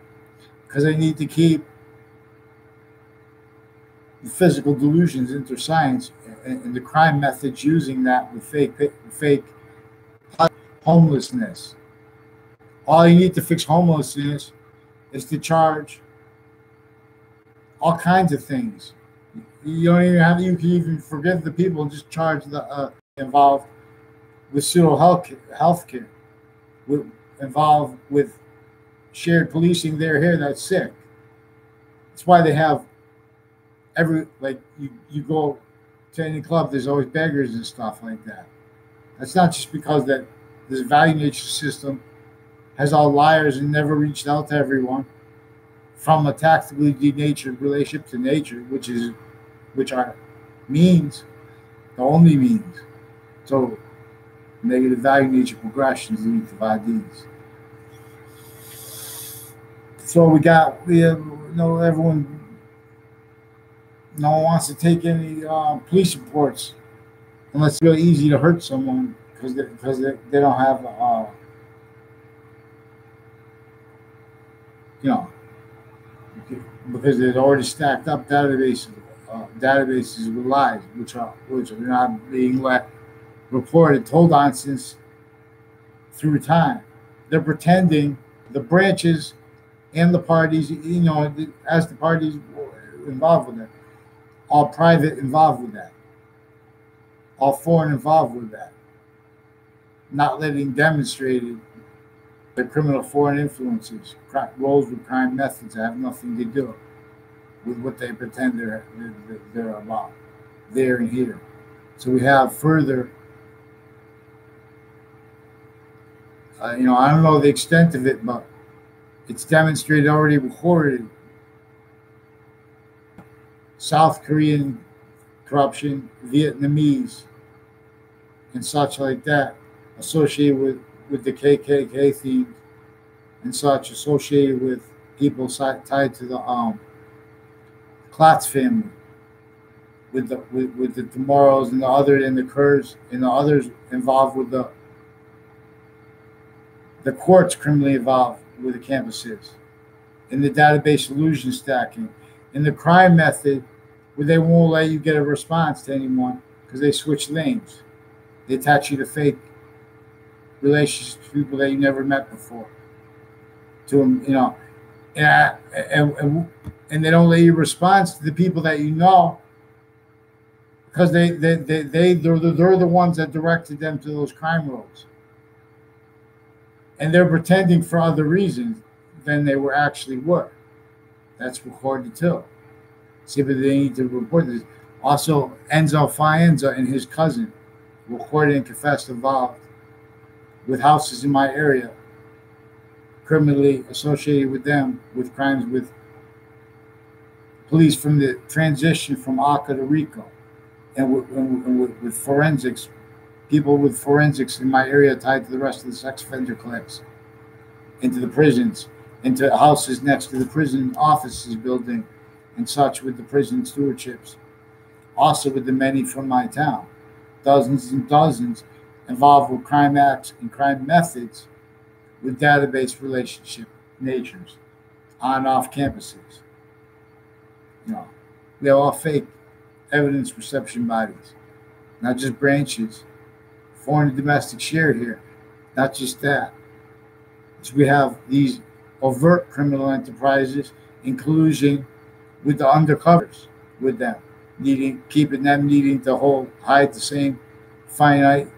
[SPEAKER 1] because they need to keep the physical delusions into science and the crime methods using that with fake homelessness. All you need to fix homelessness is to charge all kinds of things. You don't even have, you can even forgive the people and just charge the involved with pseudo health care, involved with shared policing there here that's sick. That's why they have you go to any club, there's always beggars and stuff like that. That's not just because that this value nature system has all liars and never reached out to everyone from a tactically denatured relationship to nature, which are means, the only means. So negative value nature progressions lead to VADs. So we have everyone. No one wants to take any police reports unless it's really easy to hurt someone because they don't have you know because they've already stacked up databases with lies which are not being told on since through time. They're pretending the branches and the parties, as the parties involved with it, all private involved with that, all foreign involved with that, not letting demonstrated the criminal foreign influences, roles with crime methods that have nothing to do with what they pretend they're about, there and here. So we have further, I don't know the extent of it, but it's demonstrated, already recorded, South Korean corruption, Vietnamese, and such like that, associated with the KKK theme and such, associated with people tied to the Klotz family, with the Tomorrows and the Kurds and the others involved with the courts criminally involved with the campuses, in the database illusion stacking, in the crime method where they won't let you get a response to anyone because they switch names. They attach you to fake relationships to people that you never met before. And they don't let you respond to the people that you know because they're the ones that directed them to those crime roles. And they're pretending for other reasons than they were. That's recorded too. See, but they need to report this. Also, Enzo Fienza and his cousin recorded and confessed involved with houses in my area, criminally associated with them, with crimes with police from the transition from ACA to RICO, and with forensics, people with forensics in my area tied to the rest of the sex offender clinics, into the prisons, into houses next to the prison offices building and such, with the prison stewardships. Also with the many from my town, dozens and dozens involved with crime acts and crime methods with database relationship natures on and off campuses. They're all fake evidence reception bodies, not just branches, foreign and domestic share here, not just that. So we have these overt criminal enterprises in collusion with the undercovers, with them, needing to hide the same finite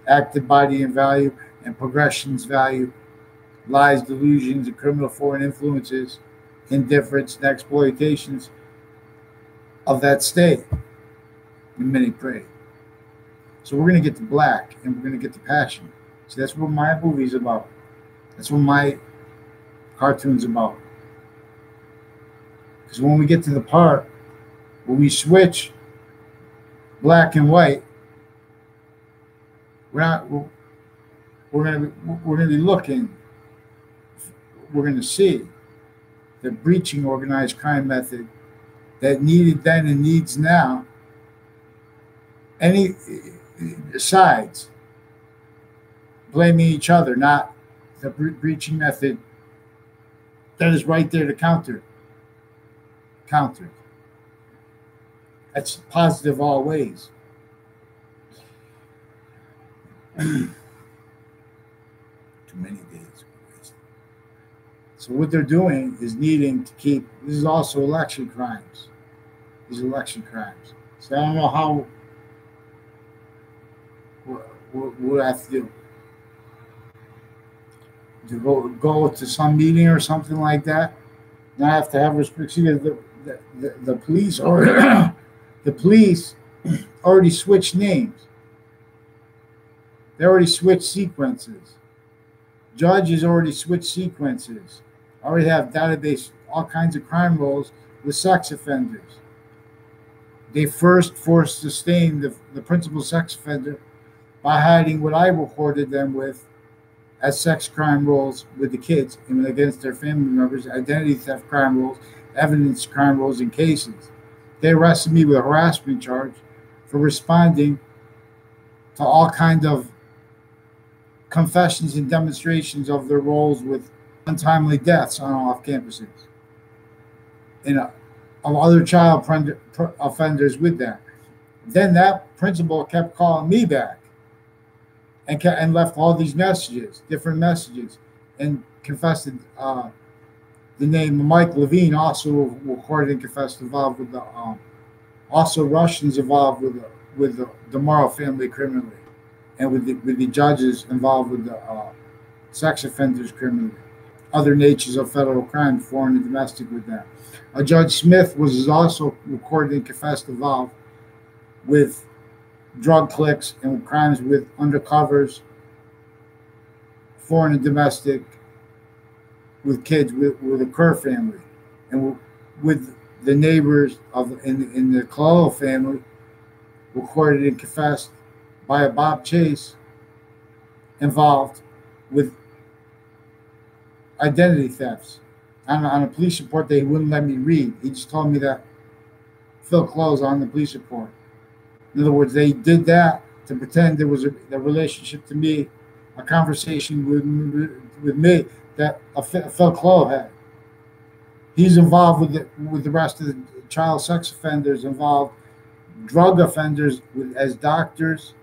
[SPEAKER 1] active body and value and progressions value, lies, delusions, and criminal foreign influences, indifference, and exploitations of that state. And many pray. So we're going to get to black and we're going to get to passion. So that's what my movie's about. That's what my cartoon's about. Because when we get to the part where we switch black and white, we're going to be looking. We're going to see the breaching organized crime method that needed then and needs now. Any sides blaming each other, not the breaching method that is right there to counter. That's positive all ways. Too many days. So what they're doing is needing to keep. This is also election crimes. These election crimes. So I don't know how. What I have to do. To go to some meeting or something like that. Then I have to have restrictions. The police or the police already switched names. They already switched sequences. Judges already switched sequences. Already have database, all kinds of crime rolls with sex offenders. They first forced to stain the principal sex offender by hiding what I reported them with as sex crime rolls with the kids and against their family members, identity theft crime rolls, evidence crime rolls, and cases. They arrested me with a harassment charge for responding to all kinds of confessions and demonstrations of their roles with untimely deaths on off campuses and of other child offenders with that. Then that principal kept calling me back and left all these messages, different messages, and confessed the name of Mike Levine, also recorded and confessed involved with the also Russians involved with the Demaro family criminally, and with the judges involved with the sex offenders criminally, other natures of federal crime, foreign and domestic with that. Judge Smith was also recorded and confessed involved with drug clicks and crimes with undercovers, foreign and domestic, with kids with the Kerr family, and with the neighbors in the Cololo family, recorded and confessed by a Bob Chase, involved with identity thefts. On a police report that he wouldn't let me read. He just told me that Phil Close on the police report. In other words, they did that to pretend there was a relationship to me, a conversation with me that Phil Close had. He's involved with the rest of the child sex offenders involved, drug offenders as doctors,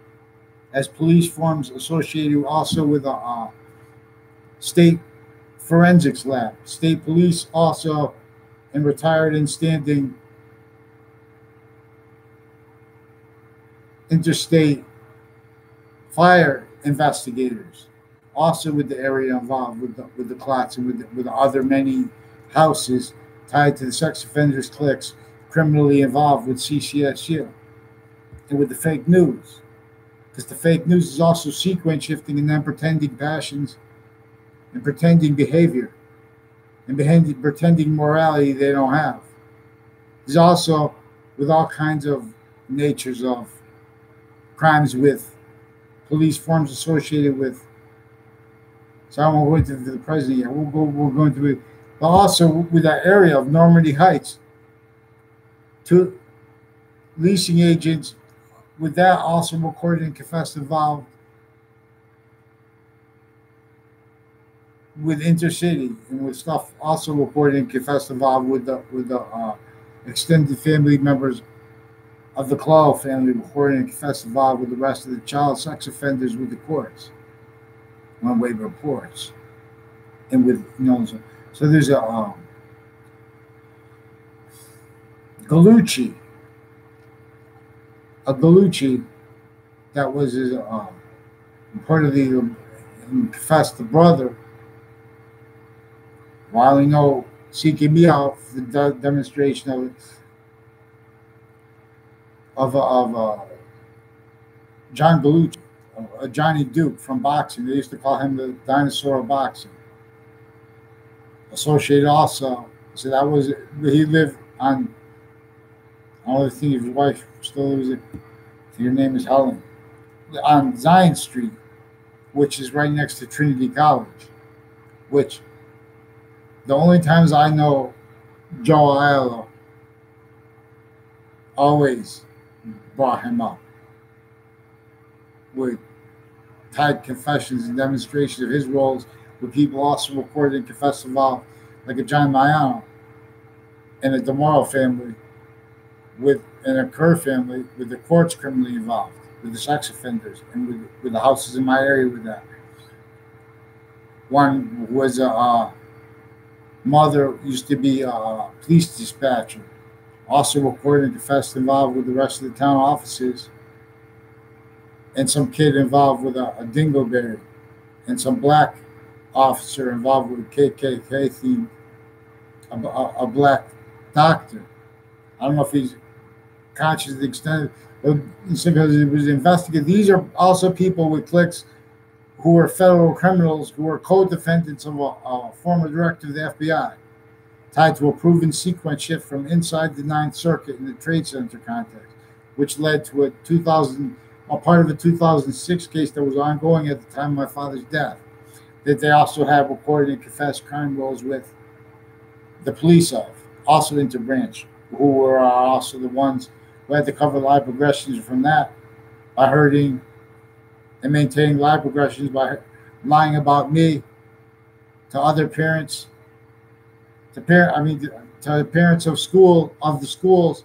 [SPEAKER 1] as police forms associated also with a state forensics lab, state police also, and retired and standing interstate fire investigators, also with the area involved with the clots and with the other many houses tied to the sex offenders cliques criminally involved with CCSU and with the fake news. Because the fake news is also sequence shifting and then pretending passions and pretending behavior and pretending morality they don't have. There's also with all kinds of natures of crimes with police forms associated with. So I won't go into the president yet. We'll go into it. But also with that area of Normandy Heights, two leasing agents with that also recorded and confessed involved with intercity and with stuff also reported and confessed involved with the extended family members of the Claw family, reported and confessed involved with the rest of the child sex offenders with the courts, one-way reports, and with so there's a Galucci, that was his reportedly confessed the brother. While seeking me out for the demonstration of John Galucci, Johnny Duke from boxing. They used to call him the dinosaur of boxing. Associated also, so that was he lived on. I don't think his wife still lives it. Her name is Helen, on Zion Street, which is right next to Trinity College. Which the only times I know Joe Aiello always brought him up with tied confessions and demonstrations of his roles with people also recorded and confessed involved, like a John Maiano and a Demaro family, and a Kerr family with the courts criminally involved, with the sex offenders, and with the houses in my area with that. One was a mother, used to be a police dispatcher, also recorded and confessed involved with the rest of the town offices, and some kid involved with a dingleberry, and some black officer involved with a KKK theme, a black doctor. I don't know if he's conscious of the extent because it was investigated. These are also people with cliques who were federal criminals who were co-defendants of a former director of the FBI, tied to a proven sequence shift from inside the Ninth Circuit in the Trade Center context, which led to a part of a 2006 case that was ongoing at the time of my father's death, that they also have reported and confessed crime roles with the police of, also interbranch, who were also the ones who had to cover live progressions from that by hurting and maintaining live progressions by lying about me to other parents, to the parents of the schools,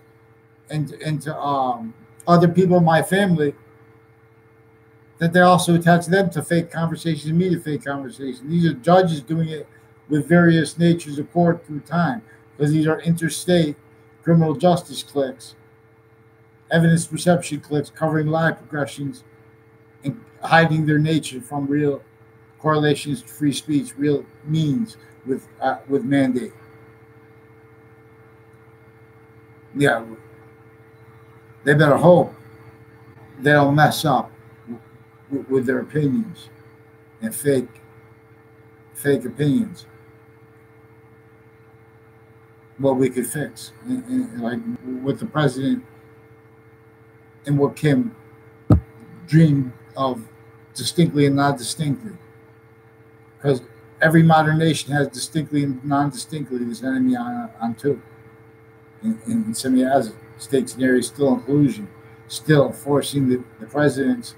[SPEAKER 1] and to other people in my family, that they also attach them to fake conversations and me to fake conversations. These are judges doing it with various natures of court through time, because these are interstate criminal justice cliques, evidence reception cliques covering live progressions and hiding their nature from real correlations to free speech, real means with mandate. Yeah, they better hope they don't mess up with their opinions and fake opinions. What we could fix, like what the president and what Kim dreamed of distinctly and not distinctly, because every modern nation has distinctly and non-distinctly this enemy on two, and some has states and areas still inclusion, still forcing the presidents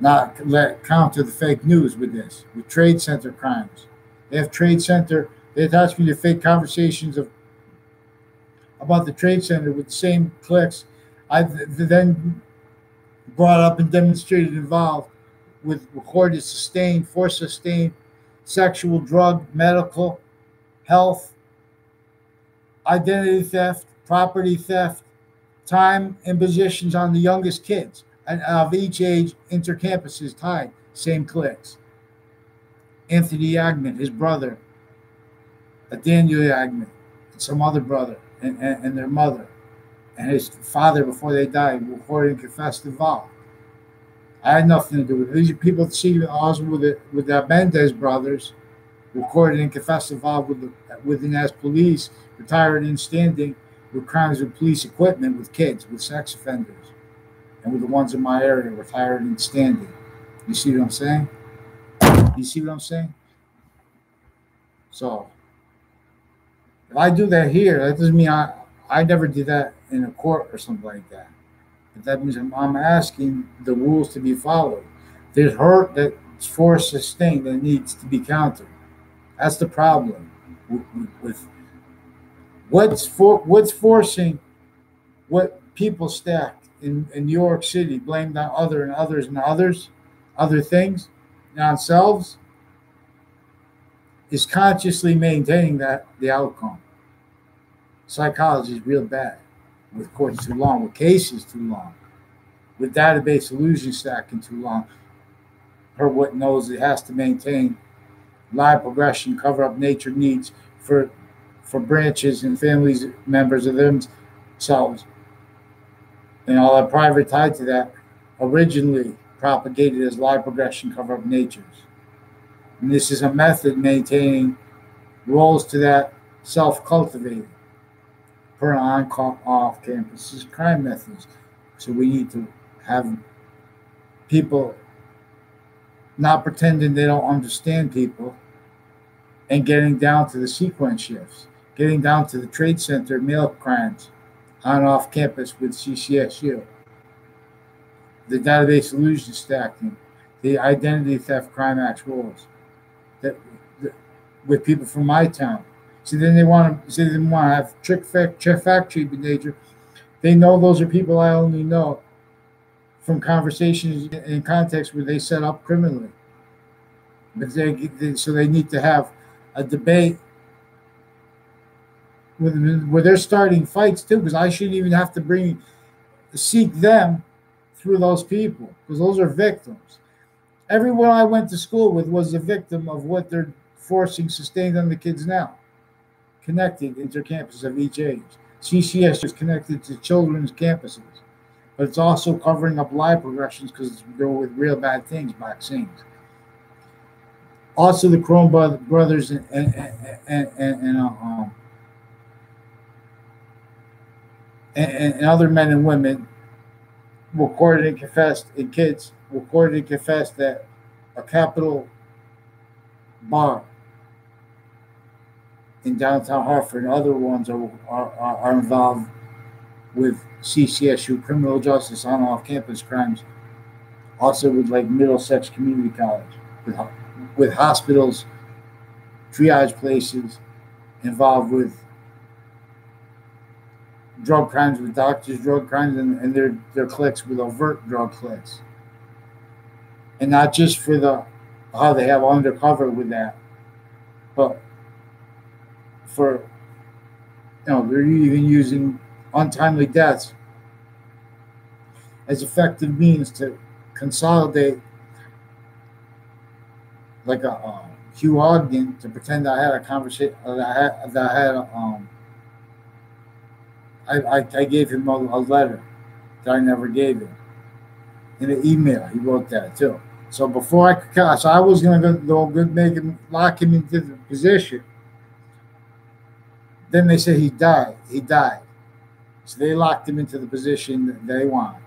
[SPEAKER 1] not counter the fake news with this, with trade center crimes. They have trade center. They attach me to fake conversations about the trade center with the same cliques I've then brought up and demonstrated involved with recorded force sustained, sexual, drug, medical, health, identity theft, property theft, time impositions on the youngest kids and of each age, intercampuses tied, same cliques. Anthony Yagman, his brother, Daniel Yagman, and some other brother, and their mother, and his father before they died, recorded and confessed involved. I had nothing to do with it. These are people that see also with the Mendez brothers, recorded and confessed involved with the as police, retired and standing with crimes with police equipment, with kids, with sex offenders, and with the ones in my area, retired and standing. You see what I'm saying? You see what I'm saying? So if I do that here, that doesn't mean I never did that in a court or something like that. But that means I'm asking the rules to be followed. There's hurt that's force sustained that needs to be countered. That's the problem with what's forcing what people stacked in New York City, blamed on other things, and on themselves, is consciously maintaining that the outcome. Psychology is real bad. With courts too long, with cases too long, with database illusion stacking too long. Her what knows it has to maintain live progression, cover up nature needs for branches and families, members of themselves, and all that private tied to that, originally propagated as live progression, cover up natures. And this is a method maintaining roles to that self-cultivated per off campus crime methods. So we need to have people not pretending they don't understand people and getting down to the sequence shifts, getting down to the trade center mail crimes on off campus with CCSU, the database illusion stacking, the identity theft crime acts rules that with people from my town. So then they want to have fact treatment nature. They know those are people I only know from conversations in context where they set up criminally. But so they need to have a debate where they're starting fights too, because I shouldn't even have to seek them through those people, because those are victims. Everyone I went to school with was a victim of what they're forcing sustained on the kids now. Connected intercampuses of each age. CCS is connected to children's campuses, but it's also covering up lie progressions because they're with real bad things, vaccines. Also, the Crone brothers and other men and women recorded and confessed, and kids recorded and confessed that a Capitol bar in downtown Hartford and other ones are involved with CCSU, criminal justice on off-campus crimes. Also with like Middlesex Community College, with hospitals, triage places involved with drug crimes with doctors, drug crimes, and their cliques with overt drug cliques. And not just for the how they have undercover with that, but for they're even using untimely deaths as effective means to consolidate, like a Hugh Ogden, to pretend I had a conversation I gave him a letter that I never gave him in an email. He wrote that too. So before I could, so I was going to go make him, lock him into the position. Then they said he died. He died. So they locked him into the position that they wanted.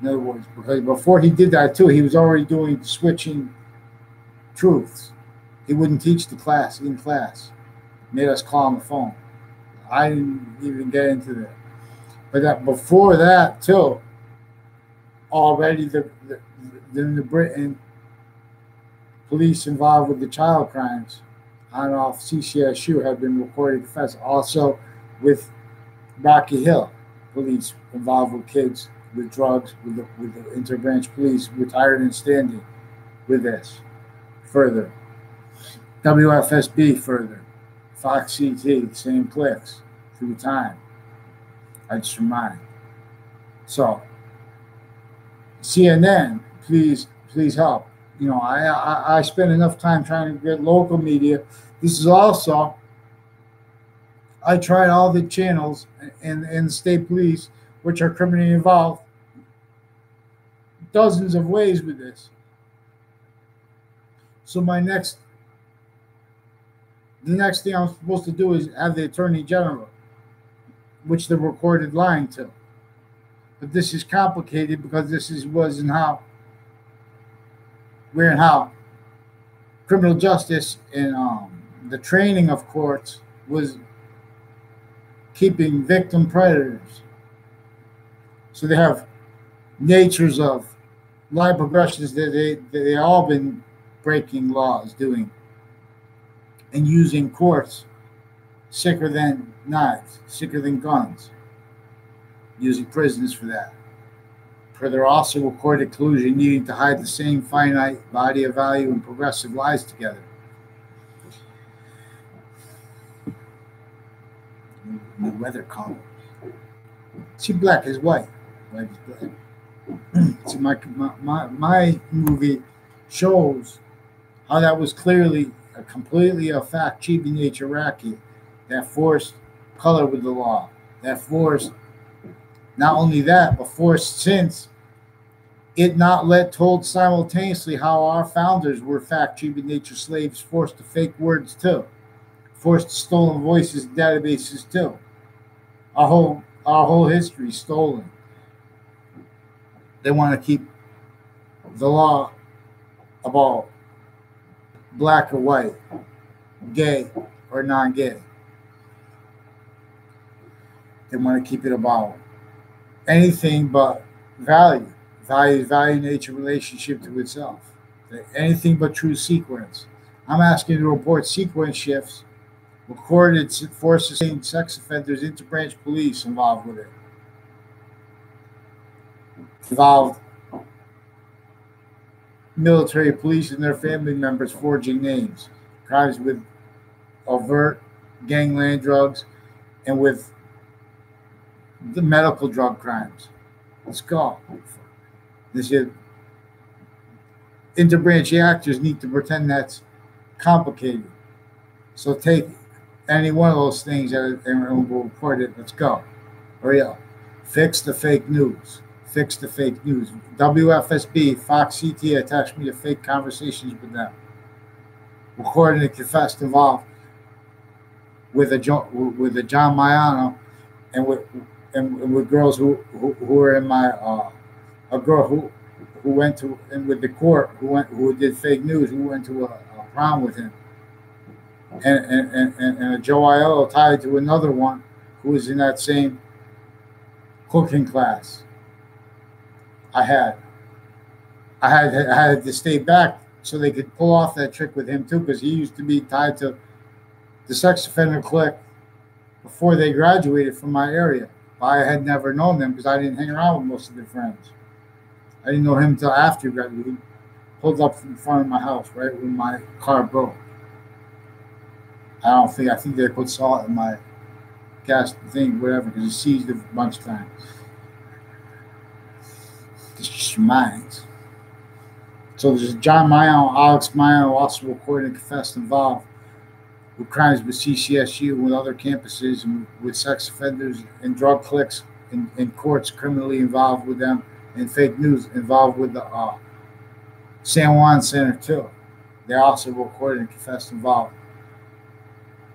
[SPEAKER 1] In other words, because before he did that too, he was already doing switching truths. He wouldn't teach the class in class. Made us call on the phone. I didn't even get into that. But that before that too, already the Britain police involved with the child crimes on off CCSU have been recorded confessed. Also with Rocky Hill police involved with kids with drugs, with the interbranch police retired and standing with this further. WFSB further. Fox CT, same clicks through time. I just remind. So CNN, please help. I spend enough time trying to get local media. This is also, I tried all the channels and the state police, which are criminally involved, dozens of ways with this. So the next thing I'm supposed to do is have the Attorney General, which they're recorded lying to. But this is complicated because this was and how criminal justice and the training of courts was keeping victim predators. So they have natures of lie progressions that they all been breaking laws, doing, and using courts sicker than knives, sicker than guns, using prisons for that. For they're also recorded collusion needing to hide the same finite body of value and progressive lies together. New weather column. See, black is white. White is black. See, my movie shows how that was clearly completely a fact cheating nature racket that forced color with the law. That forced, not only that, but forced, since it not let told simultaneously how our founders were fact cheating nature slaves, forced to fake words too, forced stolen voices databases too. Our whole history stolen. They want to keep the law about black or white, gay or non-gay. They want to keep it about anything but value, nature, relationship to itself. Anything but true sequence. I'm asking to report sequence shifts, recorded for sustained sex offenders, interbranch police involved with it. Involved military police and their family members forging names, crimes with overt gangland drugs, and with the medical drug crimes. Let's go. This is interbranch actors need to pretend that's complicated. So take any one of those things and we'll report it. Let's go. Hurry up. Fix the fake news. Fix the fake news. WFSB, Fox CT attached me to fake conversations with them. Recorded and confessed involved with a John Mayano and with girls who were in my a girl who went to and with the court who did fake news, who went to a prom with him, and a Joe Aiello tied to another one who was in that same cooking class. I had to stay back so they could pull off that trick with him too, because he used to be tied to the sex offender clique before they graduated from my area. I had never known them because I didn't hang around with most of their friends. I didn't know him until after he graduated. He pulled up in front of my house right when my car broke. I think they put salt in my gas thing, whatever, because he seized it a bunch of times. It's just your minds. So there's John Mayo, Alex Mayo, also recorded and confessed involved with crimes with CCSU and with other campuses and with sex offenders and drug cliques and courts criminally involved with them and fake news involved with the San Juan Center too. They also recorded and confessed involved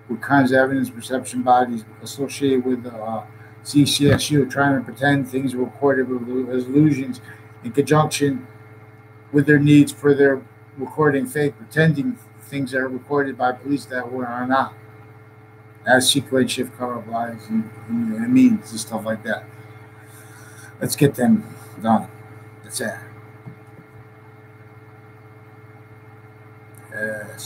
[SPEAKER 1] with crimes of evidence perception bodies associated with the CCSU trying to pretend things were recorded as illusions in conjunction with their needs for their recording fake, pretending things that are recorded by police that are not, as sequence shift cover lies and means and stuff like that. Let's get them done. That's it. Yes.